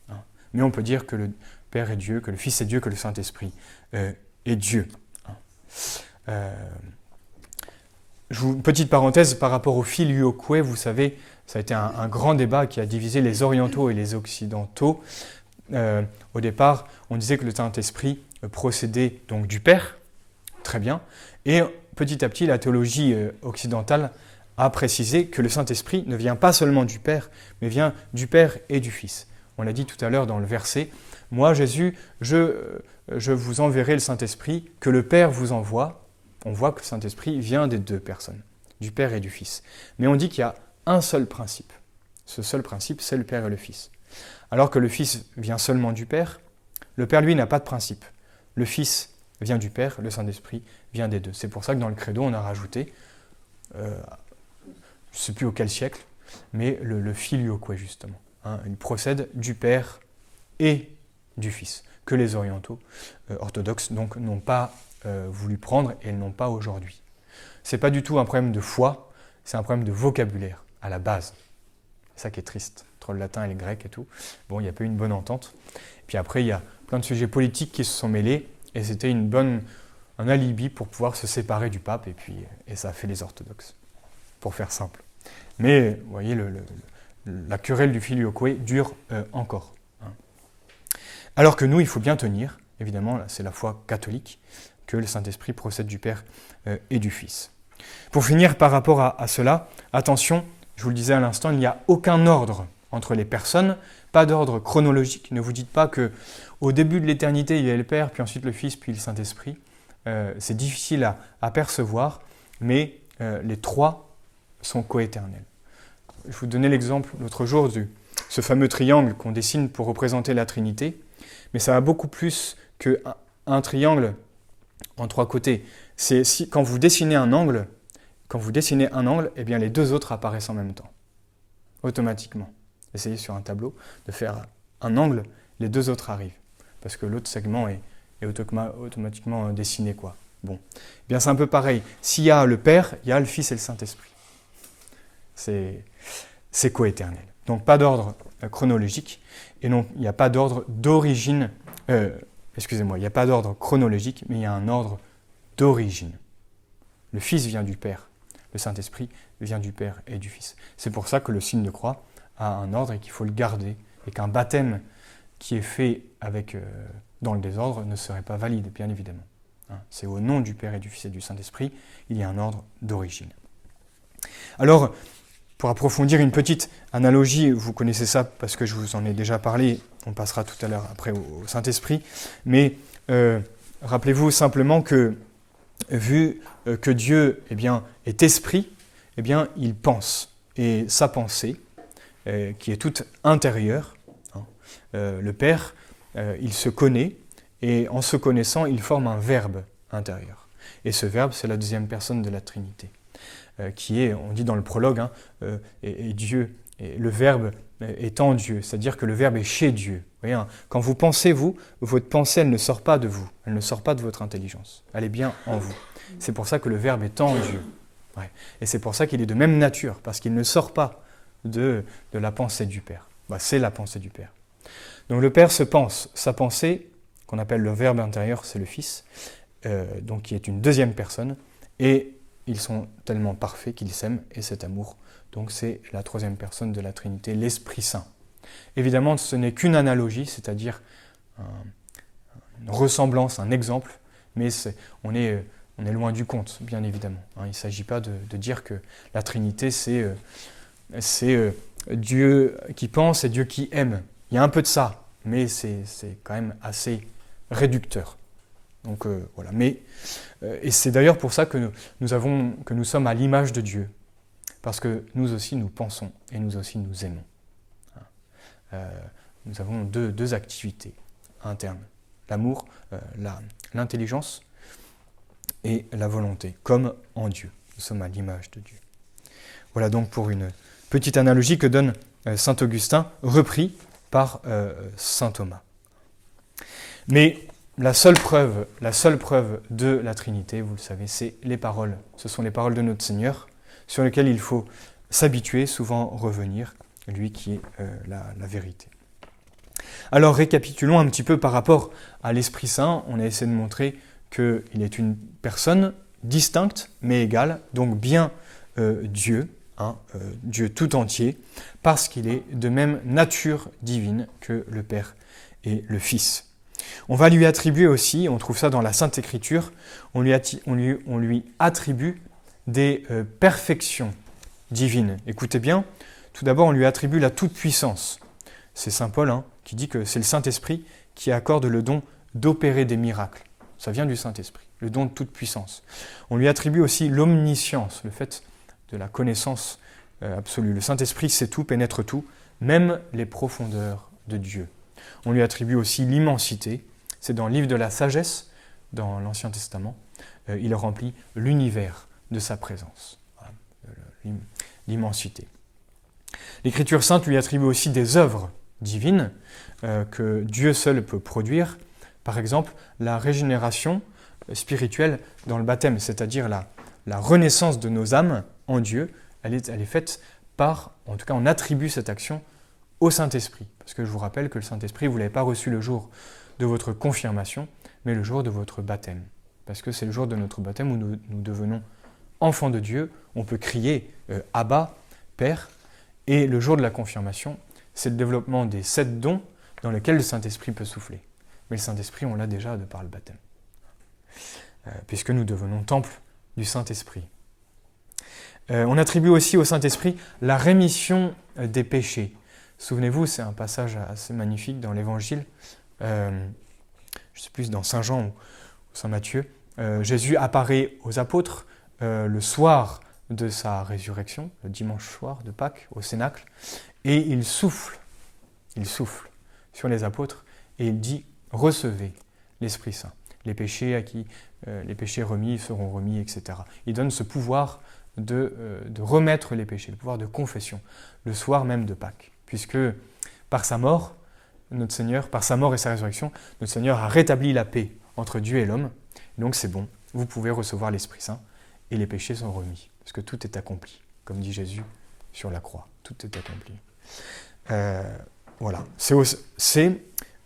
Hein. Mais on peut dire que le Père est Dieu, que le Fils est Dieu, que le Saint-Esprit est Dieu. Hein. Petite parenthèse par rapport au filioque, vous savez, ça a été un grand débat qui a divisé les orientaux et les occidentaux. Au départ, on disait que le Saint-Esprit procédait donc du Père, très bien, et petit à petit, la théologie occidentale a précisé que le Saint-Esprit ne vient pas seulement du Père, mais vient du Père et du Fils. On l'a dit tout à l'heure dans le verset, « Moi, Jésus, je vous enverrai le Saint-Esprit que le Père vous envoie. » On voit que le Saint-Esprit vient des deux personnes, du Père et du Fils. Mais on dit qu'il y a un seul principe. Ce seul principe, c'est le Père et le Fils. Alors que le Fils vient seulement du Père, le Père, lui, n'a pas de principe. Le Fils vient du Père, le Saint-Esprit vient des deux. C'est pour ça que dans le credo, on a rajouté, je ne sais plus auquel siècle, mais le filioque, justement. Hein, il procède du Père et du Fils, que les orientaux orthodoxes donc n'ont pas voulu prendre et ils n'ont pas aujourd'hui. Ce n'est pas du tout un problème de foi, c'est un problème de vocabulaire, à la base. C'est ça qui est triste, entre le latin et le grec et tout. Bon, il n'y a pas eu une bonne entente. Puis après, il y a plein de sujets politiques qui se sont mêlés, et c'était un alibi pour pouvoir se séparer du pape, et ça a fait les orthodoxes, pour faire simple. Mais, vous voyez, la querelle du filioque dure encore. Hein. Alors que nous, il faut bien tenir, évidemment, là, c'est la foi catholique, que le Saint-Esprit procède du Père et du Fils. Pour finir, par rapport à cela, attention, je vous le disais à l'instant, il n'y a aucun ordre entre les personnes, pas d'ordre chronologique. Ne vous dites pas qu'au début de l'éternité, il y a le Père, puis ensuite le Fils, puis le Saint-Esprit. C'est difficile à percevoir, mais les trois sont coéternels. Je vous donnais l'exemple l'autre jour de ce fameux triangle qu'on dessine pour représenter la Trinité, mais ça va beaucoup plus qu'un triangle en trois côtés. C'est quand vous dessinez un angle, eh bien les deux autres apparaissent en même temps, automatiquement. Essayez sur un tableau de faire un angle, les deux autres arrivent, parce que l'autre segment est automatiquement dessiné, quoi. Bon, eh bien c'est un peu pareil. S'il y a le Père, il y a le Fils et le Saint-Esprit. C'est coéternel. Donc pas d'ordre chronologique, et non, il n'y a pas d'ordre d'origine. Il n'y a pas d'ordre chronologique, mais il y a un ordre d'origine. Le Fils vient du Père, le Saint-Esprit vient du Père et du Fils. C'est pour ça que le signe de croix a un ordre et qu'il faut le garder, et qu'un baptême qui est fait dans le désordre ne serait pas valide, bien évidemment. Hein, c'est au nom du Père et du Fils et du Saint-Esprit, il y a un ordre d'origine. Alors, pour approfondir une petite analogie, vous connaissez ça parce que je vous en ai déjà parlé, on passera tout à l'heure après au Saint-Esprit, mais rappelez-vous simplement que vu que Dieu est esprit, il pense. Et sa pensée, qui est toute intérieure, le Père, il se connaît, et en se connaissant, il forme un verbe intérieur. Et ce verbe, c'est la deuxième personne de la Trinité, qui est, on dit dans le prologue, et Dieu, et le verbe étant Dieu, c'est-à-dire que le verbe est chez Dieu. Vous voyez, quand vous pensez, votre pensée, elle ne sort pas de vous, elle ne sort pas de votre intelligence, elle est bien en vous. C'est pour ça que le verbe est en Dieu. Ouais. Et c'est pour ça qu'il est de même nature, parce qu'il ne sort pas de la pensée du Père. C'est la pensée du Père. Donc le Père se pense, sa pensée, qu'on appelle le verbe intérieur, c'est le Fils, donc qui est une deuxième personne, et ils sont tellement parfaits qu'ils s'aiment, et cet amour, donc c'est la troisième personne de la Trinité, l'Esprit Saint. Évidemment, ce n'est qu'une analogie, c'est-à-dire une ressemblance, un exemple, mais on est loin du compte, bien évidemment. Il ne s'agit pas de dire que la Trinité, c'est Dieu qui pense et Dieu qui aime. Il y a un peu de ça, mais c'est quand même assez réducteur. Donc voilà. Et c'est d'ailleurs pour ça que nous sommes à l'image de Dieu, parce que nous aussi nous pensons et nous aussi nous aimons. Nous avons deux activités internes, l'amour, l'intelligence et la volonté, comme en Dieu. Nous sommes à l'image de Dieu. Voilà donc pour une petite analogie que donne saint Augustin, repris par saint Thomas. Mais la seule preuve de la Trinité, vous le savez, c'est les paroles. Ce sont les paroles de notre Seigneur, sur lesquelles il faut s'habituer, souvent revenir, lui qui est la vérité. Alors récapitulons un petit peu par rapport à l'Esprit Saint. On a essayé de montrer qu'il est une personne distincte mais égale, donc bien Dieu, Dieu tout entier, parce qu'il est de même nature divine que le Père et le Fils. On va lui attribuer aussi, on trouve ça dans la Sainte Écriture, on lui attribue des perfections divines. Écoutez bien, tout d'abord on lui attribue la toute-puissance. C'est Saint Paul qui dit que c'est le Saint-Esprit qui accorde le don d'opérer des miracles. Ça vient du Saint-Esprit, le don de toute puissance. On lui attribue aussi l'omniscience, le fait de la connaissance absolue. Le Saint-Esprit sait tout, pénètre tout, même les profondeurs de Dieu. On lui attribue aussi l'immensité. C'est dans le livre de la sagesse, dans l'Ancien Testament. Il remplit l'univers de sa présence. Voilà, l'immensité. L'Écriture sainte lui attribue aussi des œuvres divines que Dieu seul peut produire. Par exemple, la régénération spirituelle dans le baptême, c'est-à-dire la renaissance de nos âmes en Dieu, elle est faite en tout cas on attribue cette action au Saint-Esprit. Parce que je vous rappelle que le Saint-Esprit, vous ne l'avez pas reçu le jour de votre confirmation, mais le jour de votre baptême. Parce que c'est le jour de notre baptême où nous devenons enfants de Dieu, on peut crier « Abba, Père », et le jour de la confirmation, c'est le développement des 7 dons dans lesquels le Saint-Esprit peut souffler. Mais le Saint-Esprit, on l'a déjà de par le baptême, puisque nous devenons temple du Saint-Esprit. On attribue aussi au Saint-Esprit la rémission des péchés. Souvenez-vous, c'est un passage assez magnifique dans l'Évangile, je ne sais plus, dans Saint Jean ou Saint Matthieu. Jésus apparaît aux apôtres le soir de sa résurrection, le dimanche soir de Pâques, au Cénacle, et il souffle sur les apôtres, et il dit « Recevez l'Esprit Saint. Les péchés remis seront remis, etc. » Il donne ce pouvoir de remettre les péchés, le pouvoir de confession, le soir même de Pâques, puisque par sa mort, notre Seigneur, par sa mort et sa résurrection, notre Seigneur a rétabli la paix entre Dieu et l'homme. Donc c'est bon, vous pouvez recevoir l'Esprit Saint et les péchés sont remis, parce que tout est accompli, comme dit Jésus sur la croix, tout est accompli. Voilà, c'est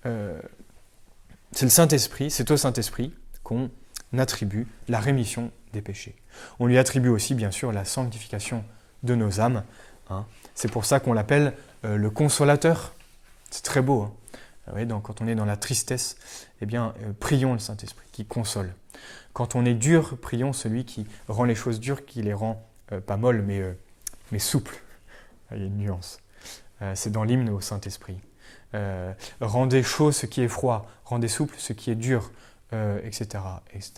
le Saint-Esprit, c'est au Saint-Esprit qu'on attribue la rémission des péchés. On lui attribue aussi, bien sûr, la sanctification de nos âmes. C'est pour ça qu'on l'appelle le consolateur. C'est très beau. Oui, donc, quand on est dans la tristesse, prions le Saint-Esprit qui console. Quand on est dur, prions celui qui rend les choses dures, qui les rend pas molles, mais souples. Il y a une nuance. C'est dans l'hymne au Saint-Esprit. Rendez chaud ce qui est froid, rendez souple ce qui est dur, etc., etc.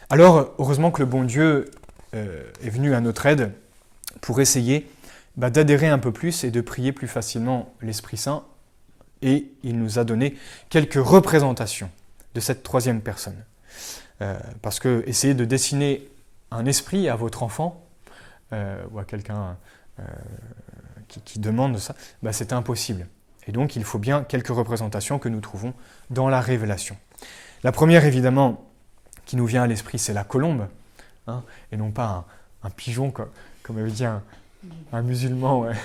Alors, heureusement que le bon Dieu est venu à notre aide pour essayer d'adhérer un peu plus et de prier plus facilement l'Esprit Saint, et il nous a donné quelques représentations de cette troisième personne. Parce que essayer de dessiner un esprit à votre enfant, ou à quelqu'un qui demande ça, c'est impossible. Et donc il faut bien quelques représentations que nous trouvons dans la Révélation. La première, évidemment, qui nous vient à l'esprit, c'est la colombe, et non pas un pigeon, comme avait dit un musulman. Ouais.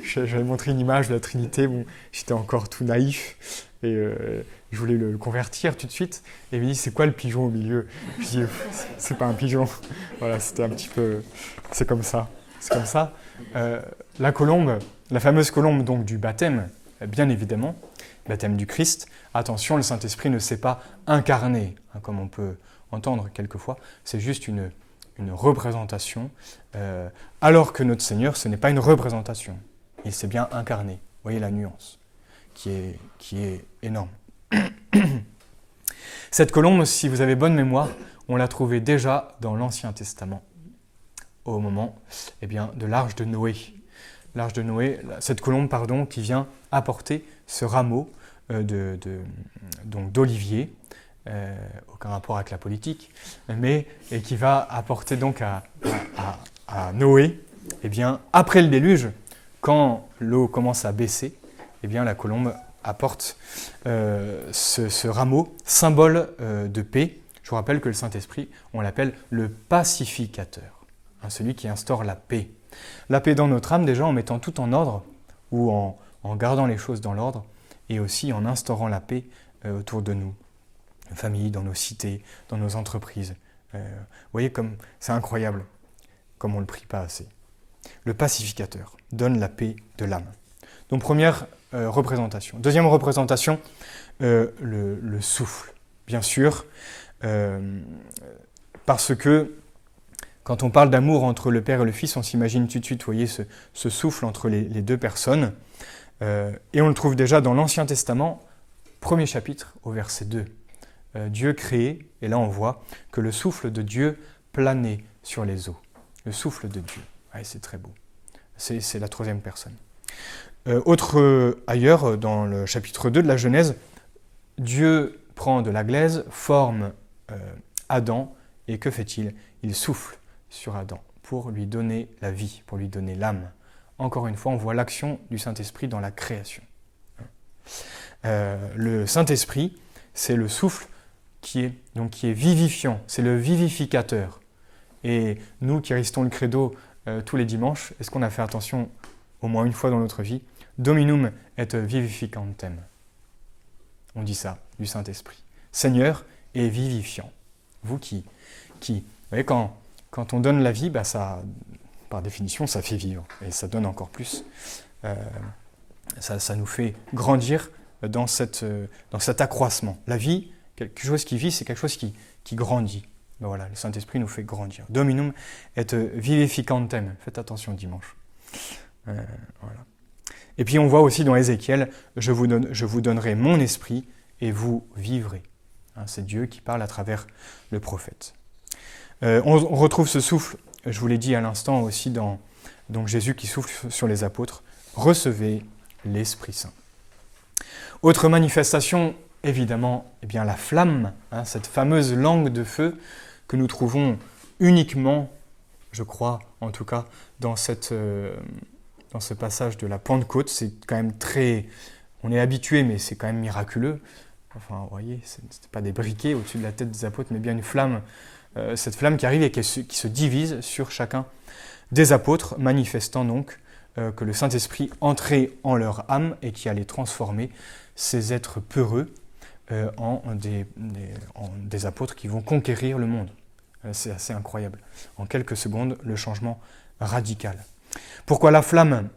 J'avais montré une image de la Trinité, j'étais encore tout naïf, et je voulais le convertir tout de suite, et il me dit, c'est quoi le pigeon au milieu? Je dis, c'est pas un pigeon. Voilà, c'était un petit peu... C'est comme ça. La colombe, la fameuse colombe donc du baptême, bien évidemment, baptême du Christ. Attention, le Saint-Esprit ne s'est pas incarné, comme on peut entendre quelquefois. C'est juste une représentation, alors que notre Seigneur, ce n'est pas une représentation. Il s'est bien incarné. Vous voyez la nuance qui est énorme. Cette colombe, si vous avez bonne mémoire, on l'a trouvée déjà dans l'Ancien Testament, au moment de l'Arche de Noé. L'Arche de Noé, cette colombe, qui vient apporter ce rameau d'olivier, aucun rapport avec la politique, et qui va apporter donc à Noé, après le déluge, quand l'eau commence à baisser, la colombe apporte ce rameau, symbole de paix. Je vous rappelle que le Saint-Esprit, on l'appelle le pacificateur. hein, celui qui instaure la paix. La paix dans notre âme, déjà en mettant tout en ordre, ou en gardant les choses dans l'ordre, et aussi en instaurant la paix autour de nous, famille, dans nos cités, dans nos entreprises. Vous voyez comme c'est incroyable, comme on ne le prie pas assez. Le pacificateur donne la paix de l'âme. Donc première représentation. Deuxième représentation, le souffle. Bien sûr, parce que quand on parle d'amour entre le Père et le Fils, on s'imagine tout de suite, vous voyez, ce souffle entre les deux personnes. Et on le trouve déjà dans l'Ancien Testament, premier chapitre, au verset 2. Dieu créé, et là on voit que le souffle de Dieu planait sur les eaux. Le souffle de Dieu. Ouais, c'est très beau. C'est la troisième personne. Ailleurs, dans le chapitre 2 de la Genèse, Dieu prend de la glaise, forme Adam, et que fait-il? Il souffle sur Adam pour lui donner la vie, pour lui donner l'âme. Encore une fois, on voit l'action du Saint-Esprit dans la création. Le Saint-Esprit, c'est le souffle qui est vivifiant, c'est le vivificateur. Et nous qui restons le credo tous les dimanches, est-ce qu'on a fait attention au moins une fois dans notre vie? Dominum et vivificantem. On dit ça du Saint-Esprit. Seigneur est vivifiant. Vous qui vous voyez, quand on donne la vie, ça, par définition, ça fait vivre. Et ça donne encore plus. Ça nous fait grandir dans cet accroissement. La vie, quelque chose qui vit, c'est quelque chose qui grandit. Ben voilà, le Saint-Esprit nous fait grandir. Dominum et vivificantem. Faites attention dimanche. Voilà. Et puis on voit aussi dans Ézéchiel, je vous donnerai mon esprit et vous vivrez. Hein, c'est Dieu qui parle à travers le prophète. On retrouve ce souffle, je vous l'ai dit à l'instant aussi dans donc Jésus qui souffle sur les apôtres. Recevez l'Esprit Saint. Autre manifestation, évidemment, la flamme, hein, cette fameuse langue de feu que nous trouvons uniquement, je crois, en tout cas, dans ce passage de la Pentecôte. C'est quand même on est habitué, mais c'est quand même miraculeux. Enfin, vous voyez, ce n'est pas des briquets au-dessus de la tête des apôtres, mais bien une flamme, cette flamme qui arrive et qui se divise sur chacun des apôtres, manifestant donc que le Saint-Esprit entrait en leur âme et qui allait transformer ces êtres peureux en des apôtres qui vont conquérir le monde. C'est assez incroyable. En quelques secondes, le changement radical. Pourquoi la flamme?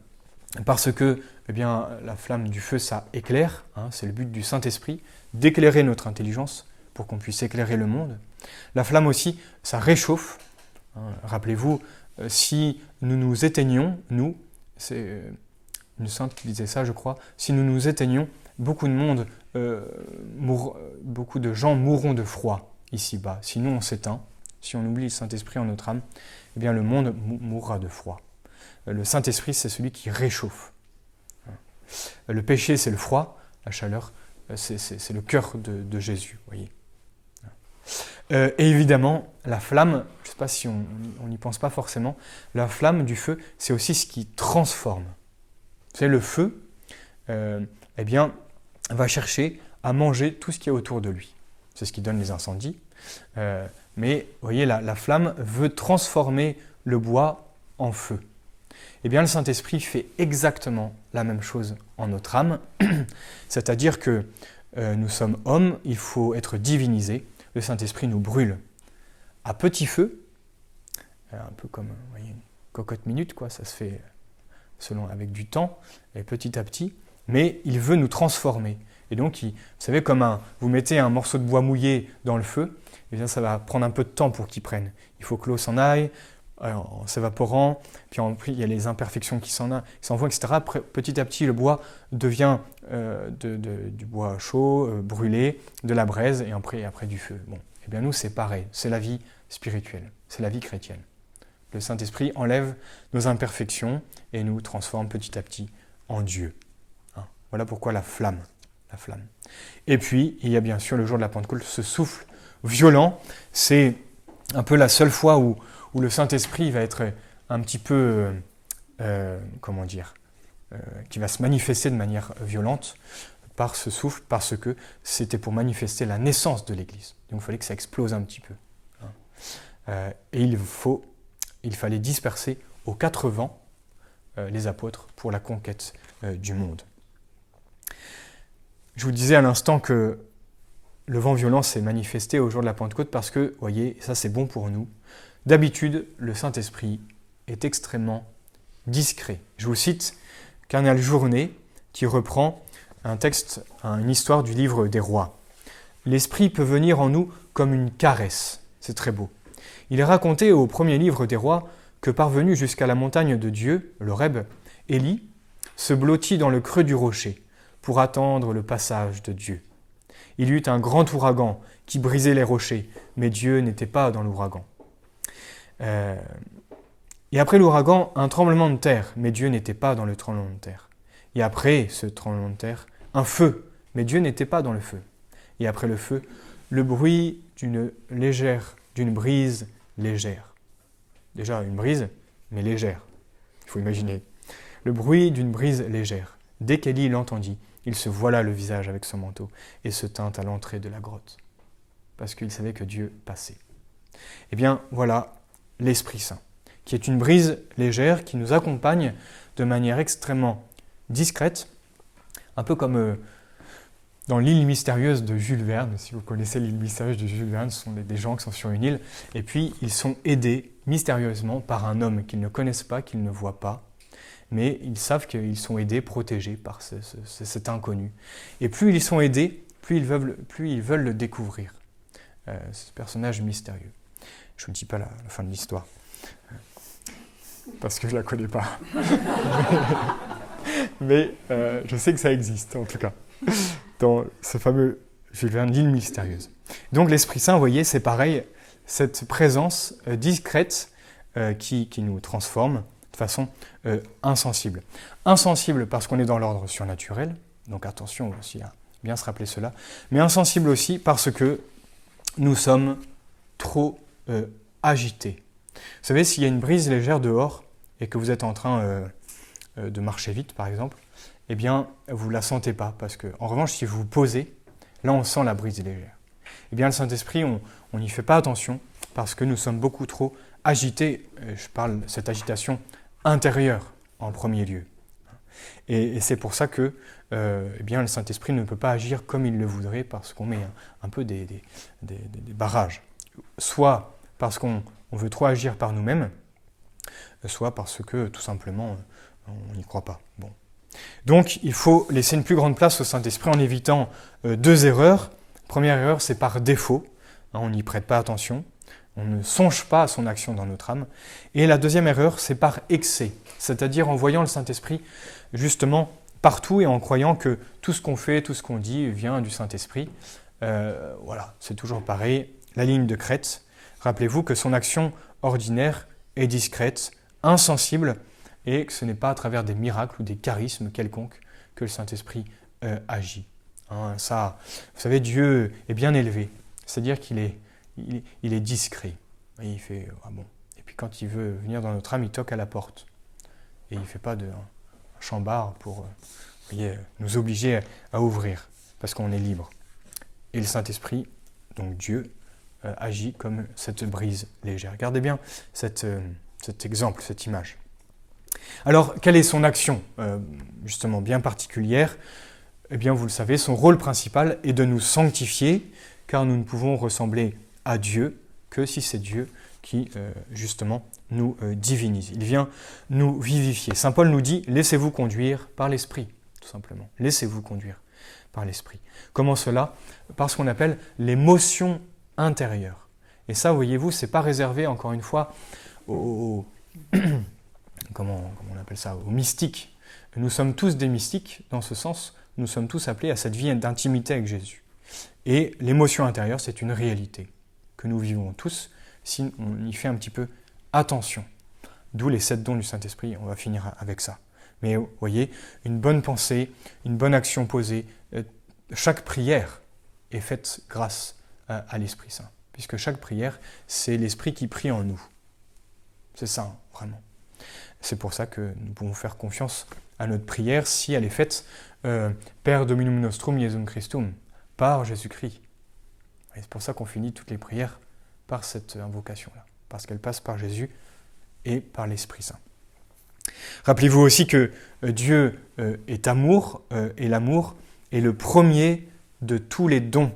Parce que la flamme du feu, ça éclaire. Hein, c'est le but du Saint-Esprit, d'éclairer notre intelligence pour qu'on puisse éclairer le monde. La flamme aussi, ça réchauffe. Hein, rappelez-vous, si nous nous éteignons, c'est une sainte qui disait ça, je crois, si nous nous éteignons, beaucoup de gens mourront de froid ici-bas. Si nous on s'éteint, si on oublie le Saint-Esprit en notre âme, le monde mourra de froid. Le Saint-Esprit, c'est celui qui réchauffe. Le péché, c'est le froid. La chaleur, c'est le cœur de Jésus. Voyez. Et évidemment, la flamme, je ne sais pas si on n'y pense pas forcément, la flamme du feu, c'est aussi ce qui transforme. Vous savez, le feu, va chercher à manger tout ce qui est autour de lui. C'est ce qui donne les incendies. Mais, vous voyez, la flamme veut transformer le bois en feu. Le Saint-Esprit fait exactement la même chose en notre âme. C'est-à-dire que nous sommes hommes, il faut être divinisé. Le Saint-Esprit nous brûle à petit feu, un peu comme une cocotte minute, quoi. Ça se fait avec du temps, et petit à petit, mais il veut nous transformer. Et donc, vous savez, vous mettez un morceau de bois mouillé dans le feu, ça va prendre un peu de temps pour qu'il prenne. Il faut que l'eau s'en aille, en s'évaporant, puis il y a les imperfections qui s'envoient, etc. Petit à petit, le bois devient du bois chaud, brûlé, de la braise, et après du feu. Bon, nous, c'est pareil, c'est la vie spirituelle, c'est la vie chrétienne. Le Saint-Esprit enlève nos imperfections et nous transforme petit à petit en Dieu. Hein. Voilà pourquoi la flamme. Et puis, il y a bien sûr le jour de la Pentecôte, ce souffle violent. C'est un peu la seule fois où le Saint-Esprit va être un petit peu, qui va se manifester de manière violente par ce souffle, parce que c'était pour manifester la naissance de l'Église. Donc il fallait que ça explose un petit peu. Et il faut il fallait disperser aux 4 vents les apôtres pour la conquête du monde. Je vous disais à l'instant que le vent violent s'est manifesté au jour de la Pentecôte parce que, voyez, ça c'est bon pour nous, d'habitude, le Saint-Esprit est extrêmement discret. Je vous cite Cardinal Journet qui reprend un texte, une histoire du livre des rois. L'Esprit peut venir en nous comme une caresse. C'est très beau. Il est raconté au premier livre des rois que parvenu jusqu'à la montagne de Dieu, l'Horeb, Élie se blottit dans le creux du rocher pour attendre le passage de Dieu. Il y eut un grand ouragan qui brisait les rochers, mais Dieu n'était pas dans l'ouragan. Et après l'ouragan, un tremblement de terre, mais Dieu n'était pas dans le tremblement de terre. Et après ce tremblement de terre, un feu, mais Dieu n'était pas dans le feu. Et après le feu, le bruit d'une brise légère. Déjà une brise, mais légère. Il faut imaginer. Le bruit d'une brise légère. Dès qu'Élie l'entendit, il se voila le visage avec son manteau et se tint à l'entrée de la grotte. Parce qu'il savait que Dieu passait. Eh bien, voilà l'Esprit Saint, qui est une brise légère qui nous accompagne de manière extrêmement discrète, un peu comme dans l'île mystérieuse de Jules Verne. Si vous connaissez l'île mystérieuse de Jules Verne, ce sont des gens qui sont sur une île, et puis ils sont aidés mystérieusement par un homme qu'ils ne connaissent pas, qu'ils ne voient pas, mais ils savent qu'ils sont aidés, protégés par cet inconnu. Et plus ils sont aidés, plus ils veulent le découvrir, ce personnage mystérieux. Je ne vous dis pas la fin de l'histoire, parce que je ne la connais pas. mais je sais que ça existe, en tout cas, dans ce fameux Jules Verne, l'île mystérieuse. Donc l'Esprit Saint, vous voyez, c'est pareil, cette présence discrète qui nous transforme de façon insensible. Insensible parce qu'on est dans l'ordre surnaturel, donc attention aussi à bien se rappeler cela, mais insensible aussi parce que nous sommes trop agités. Vous savez, s'il y a une brise légère dehors et que vous êtes en train de marcher vite, par exemple, eh bien, vous ne la sentez pas, parce que, en revanche, si vous vous posez, là, on sent la brise légère. Eh bien, le Saint-Esprit, on n'y fait pas attention, parce que nous sommes beaucoup trop agités. Je parle de cette agitation intérieure, en premier lieu. Et c'est pour ça que eh bien, le Saint-Esprit ne peut pas agir comme il le voudrait, parce qu'on met un peu des barrages. Soit parce qu'on veut trop agir par nous-mêmes, soit parce que, tout simplement, on n'y croit pas. Bon. Donc, il faut laisser une plus grande place au Saint-Esprit en évitant 2 erreurs. Première erreur, c'est par défaut. On n'y prête pas attention. On ne songe pas à son action dans notre âme. Et la deuxième erreur, c'est par excès. C'est-à-dire en voyant le Saint-Esprit, justement, partout et en croyant que tout ce qu'on fait, tout ce qu'on dit vient du Saint-Esprit. Voilà, c'est toujours pareil. La ligne de crête. Rappelez-vous que son action ordinaire est discrète, insensible, et que ce n'est pas à travers des miracles ou des charismes quelconques que le Saint-Esprit agit. Ça, vous savez, Dieu est bien élevé, c'est-à-dire qu'il est discret. Et il fait « ah bon ». Et puis quand il veut venir dans notre âme, il toque à la porte. Et il ne fait pas un chambard pour nous obliger à ouvrir, parce qu'on est libre. Et le Saint-Esprit, donc Dieu, agit comme cette brise légère. Regardez bien cet exemple, cette image. Alors, quelle est son action, justement, bien particulière ? Eh bien, vous le savez, son rôle principal est de nous sanctifier, car nous ne pouvons ressembler à Dieu que si c'est Dieu qui, justement, nous divinise. Il vient nous vivifier. Saint Paul nous dit « Laissez-vous conduire par l'Esprit », tout simplement. Laissez-vous conduire par l'Esprit. Comment cela ? Par ce qu'on appelle l'émotion intérieure. Et ça, voyez-vous, ce n'est pas réservé, encore une fois, comment on appelle ça, aux mystiques. Nous sommes tous des mystiques, dans ce sens, nous sommes tous appelés à cette vie d'intimité avec Jésus. Et l'émotion intérieure, c'est une réalité que nous vivons tous, si on y fait un petit peu attention. D'où les 7 dons du Saint-Esprit, on va finir avec ça. Mais vous voyez, une bonne pensée, une bonne action posée, chaque prière est faite grâce à l'Esprit Saint. Puisque chaque prière, c'est l'Esprit qui prie en nous. C'est ça, vraiment. C'est pour ça que nous pouvons faire confiance à notre prière si elle est faite Per Dominum Nostrum Iesum Christum, par Jésus-Christ. Et c'est pour ça qu'on finit toutes les prières par cette invocation-là, parce qu'elle passe par Jésus et par l'Esprit Saint. Rappelez-vous aussi que Dieu est amour, et l'amour est le premier de tous les dons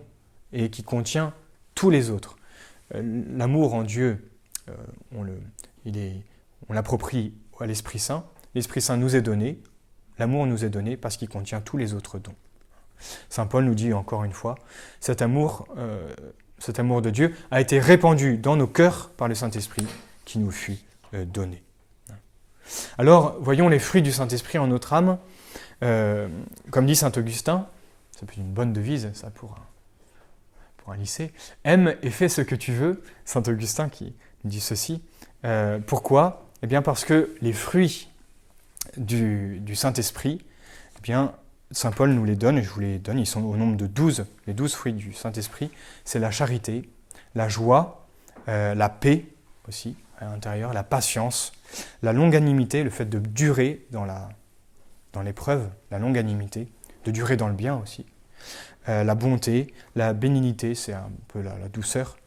et qui contient tous les autres. L'amour en Dieu, on l'approprie à l'Esprit Saint. L'Esprit Saint nous est donné, l'amour nous est donné parce qu'il contient tous les autres dons. Saint Paul nous dit encore une fois, cet amour de Dieu a été répandu dans nos cœurs par le Saint-Esprit qui nous fut donné. Alors, voyons les fruits du Saint-Esprit en notre âme. Comme dit saint Augustin, ça peut être une bonne devise, ça, pour un lycée. Aime et fais ce que tu veux. Saint Augustin qui dit ceci. Pourquoi ? Eh bien, parce que les fruits du Saint-Esprit, eh bien, saint Paul nous les donne, et je vous les donne, ils sont au nombre de 12. Les 12 fruits du Saint-Esprit, c'est la charité, la joie, la paix aussi, à l'intérieur, la patience, la longanimité, le fait de durer dans l'épreuve, la longanimité, de durer dans le bien aussi, la bonté, la bénignité, c'est un peu la douceur,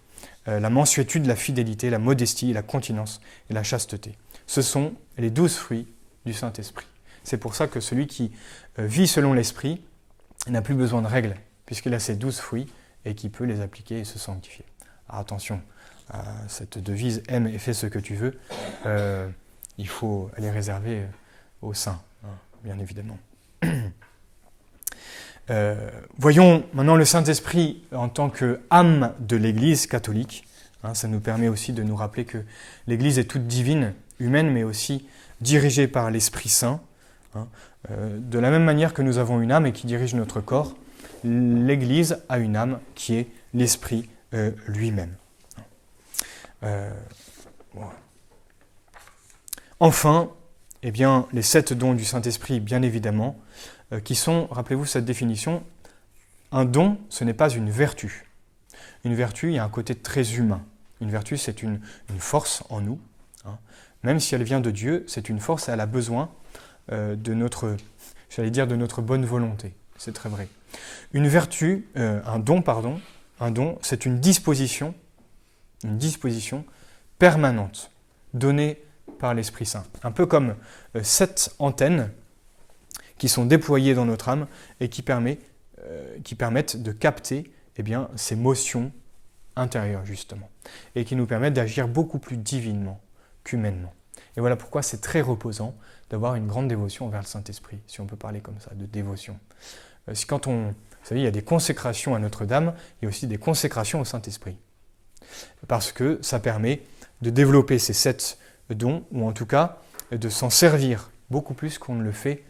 la mansuétude, la fidélité, la modestie, la continence et la chasteté. Ce sont les 12 fruits du Saint-Esprit. C'est pour ça que celui qui vit selon l'Esprit n'a plus besoin de règles, puisqu'il a ces 12 fruits et qui peut les appliquer et se sanctifier. Alors attention, à cette devise « aime et fais ce que tu veux », il faut les réserver aux saints, bien évidemment. Voyons maintenant le Saint-Esprit en tant qu'âme de l'Église catholique. Ça nous permet aussi de nous rappeler que l'Église est toute divine, humaine, mais aussi dirigée par l'Esprit Saint. De la même manière que nous avons une âme et qui dirige notre corps, l'Église a une âme qui est l'Esprit lui-même. Enfin, eh bien, les 7 dons du Saint-Esprit, bien évidemment, qui sont, rappelez-vous cette définition, un don, ce n'est pas une vertu. Une vertu, il y a un côté très humain. Une vertu, c'est une force en nous. Même si elle vient de Dieu, c'est une force et elle a besoin de notre bonne volonté. C'est très vrai. Une vertu, un don, c'est une disposition permanente, donnée par l'Esprit Saint. Un peu comme 7 antennes qui sont déployées dans notre âme et qui permettent de capter ces motions intérieures, justement, et qui nous permettent d'agir beaucoup plus divinement qu'humainement. Et voilà pourquoi c'est très reposant d'avoir une grande dévotion envers le Saint-Esprit, si on peut parler comme ça, de dévotion. Vous savez, il y a des consécrations à Notre-Dame, il y a aussi des consécrations au Saint-Esprit. Parce que ça permet de développer ces 7 dons, ou en tout cas de s'en servir beaucoup plus qu'on ne le fait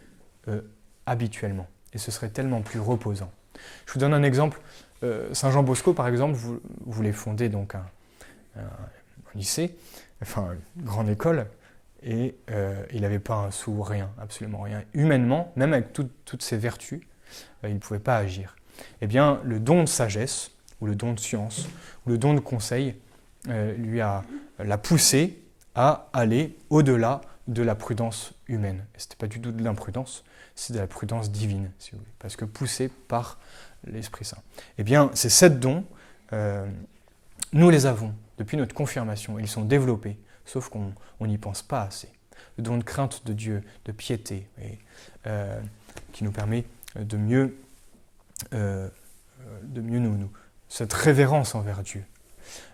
habituellement. Et ce serait tellement plus reposant. Je vous donne un exemple. Saint Jean Bosco, par exemple, voulait fonder donc un lycée, enfin une grande école, et il n'avait pas un sou, rien, absolument rien. Humainement, même avec toutes ses vertus, il ne pouvait pas agir. Eh bien, le don de sagesse, ou le don de science, ou le don de conseil, l'a poussé à aller au-delà de la prudence humaine. Et ce n'était pas du tout de l'imprudence, c'est de la prudence divine, si vous voulez, parce que poussé par l'Esprit Saint. Eh bien, ces 7 dons, nous les avons depuis notre confirmation, ils sont développés, sauf qu'on n'y pense pas assez. Le don de crainte de Dieu, de piété, qui nous permet de mieux cette révérence envers Dieu.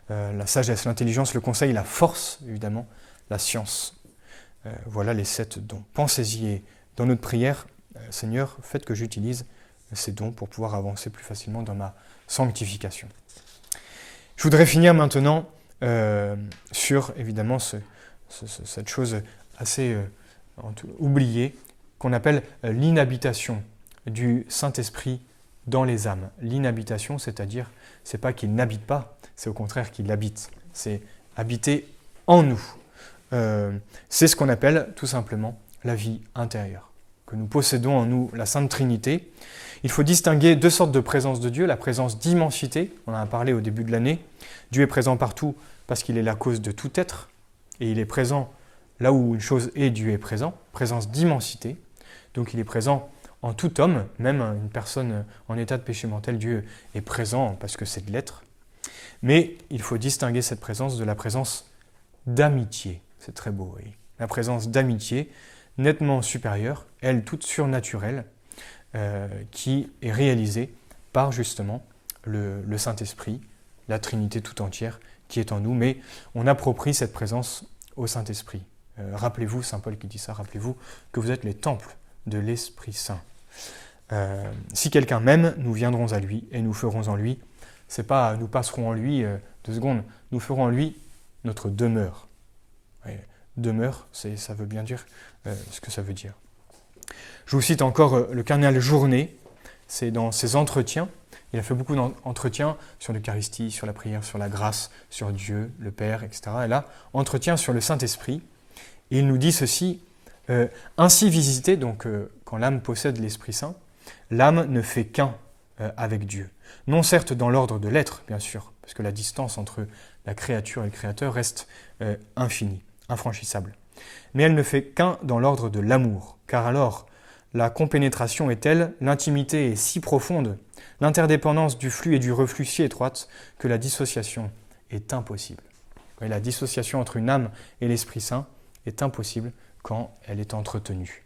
La sagesse, l'intelligence, le conseil, la force, évidemment, la science. Voilà les 7 dons. Pensez-y et dans notre prière, Seigneur, faites que j'utilise ces dons pour pouvoir avancer plus facilement dans ma sanctification. Je voudrais finir maintenant sur, évidemment, cette chose assez oubliée qu'on appelle l'inhabitation du Saint-Esprit dans les âmes. L'inhabitation, c'est-à-dire, c'est pas qu'il n'habite pas, c'est au contraire qu'il habite. C'est habiter en nous. C'est ce qu'on appelle tout simplement la vie intérieure. Que nous possédons en nous la Sainte Trinité. Il faut distinguer 2 sortes de présence de Dieu. La présence d'immensité, on en a parlé au début de l'année. Dieu est présent partout parce qu'il est la cause de tout être. Et il est présent là où une chose est, Dieu est présent. Présence d'immensité. Donc il est présent en tout homme, même une personne en état de péché mortel, Dieu est présent parce que c'est de l'être. Mais il faut distinguer cette présence de la présence d'amitié. c'est très beau, oui. La présence d'amitié nettement supérieure, elle toute surnaturelle, qui est réalisée par justement le Saint-Esprit, la Trinité tout entière qui est en nous, mais on approprie cette présence au Saint-Esprit. Rappelez-vous, Saint Paul qui dit ça, rappelez-vous que vous êtes les temples de l'Esprit Saint. Si quelqu'un m'aime, nous viendrons à lui et nous ferons en lui. C'est pas nous passerons en lui 2 secondes, nous ferons en lui notre demeure. Ouais, demeure, ça veut bien dire ce que ça veut dire. Je vous cite encore le cardinal Journet, c'est dans ses entretiens. Il a fait beaucoup d'entretiens sur l'Eucharistie, sur la prière, sur la grâce, sur Dieu, le Père, etc. Et là, entretien sur le Saint-Esprit. Et il nous dit ceci, ainsi visité, donc quand l'âme possède l'Esprit Saint, l'âme ne fait qu'un avec Dieu. Non certes dans l'ordre de l'être, bien sûr, parce que la distance entre la créature et le Créateur reste infinie, infranchissable. Mais elle ne fait qu'un dans l'ordre de l'amour, car alors la compénétration est telle, l'intimité est si profonde, l'interdépendance du flux et du reflux si étroite que la dissociation est impossible. Et la dissociation entre une âme et l'Esprit Saint est impossible quand elle est entretenue.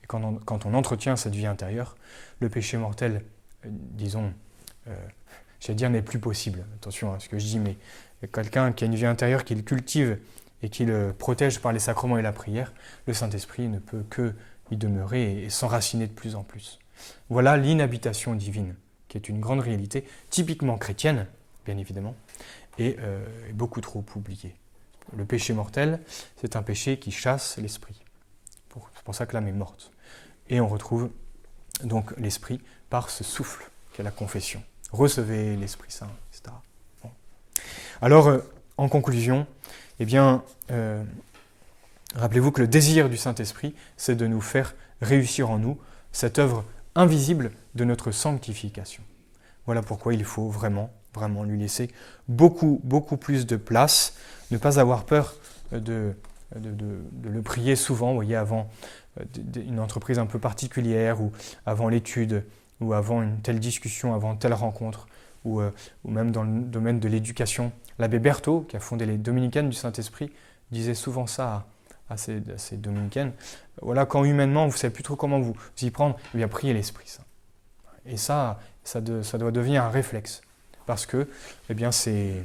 Et quand on entretient cette vie intérieure, le péché mortel, disons, j'allais dire n'est plus possible. Attention à ce que je dis, mais quelqu'un qui a une vie intérieure, qui le cultive et qui le protège par les sacrements et la prière, le Saint-Esprit ne peut que y demeurer et s'enraciner de plus en plus. Voilà l'inhabitation divine, qui est une grande réalité, typiquement chrétienne, bien évidemment, et beaucoup trop oubliée. Le péché mortel, c'est un péché qui chasse l'esprit. C'est pour ça que l'âme est morte. Et on retrouve donc l'esprit par ce souffle qu'est la confession. Recevez l'Esprit Saint, etc. Bon. Alors, en conclusion, eh bien, rappelez-vous que le désir du Saint-Esprit, c'est de nous faire réussir en nous cette œuvre invisible de notre sanctification. Voilà pourquoi il faut vraiment lui laisser beaucoup plus de place, ne pas avoir peur de le prier souvent, vous voyez, avant une entreprise un peu particulière, ou avant l'étude, ou avant une telle discussion, avant telle rencontre, ou même dans le domaine de l'éducation. L'abbé Berthaud, qui a fondé les Dominicaines du Saint-Esprit, disait souvent ça à ces dominicaines. Voilà, quand humainement, vous ne savez plus trop comment vous y prendre, eh bien, priez l'Esprit Saint. Et ça doit devenir un réflexe, parce que eh bien, ces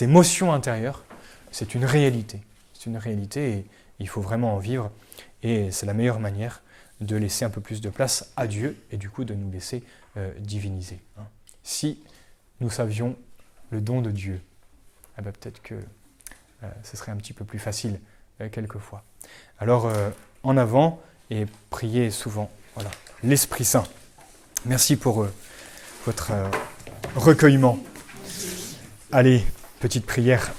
motions intérieures, c'est une réalité. C'est une réalité et il faut vraiment en vivre. Et c'est la meilleure manière de laisser un peu plus de place à Dieu et du coup de nous laisser diviniser. Si nous savions le don de Dieu, eh bien, peut-être que ce serait un petit peu plus facile quelquefois. Alors, en avant et priez souvent. Voilà, l'Esprit Saint. Merci pour votre recueillement. Allez, petite prière.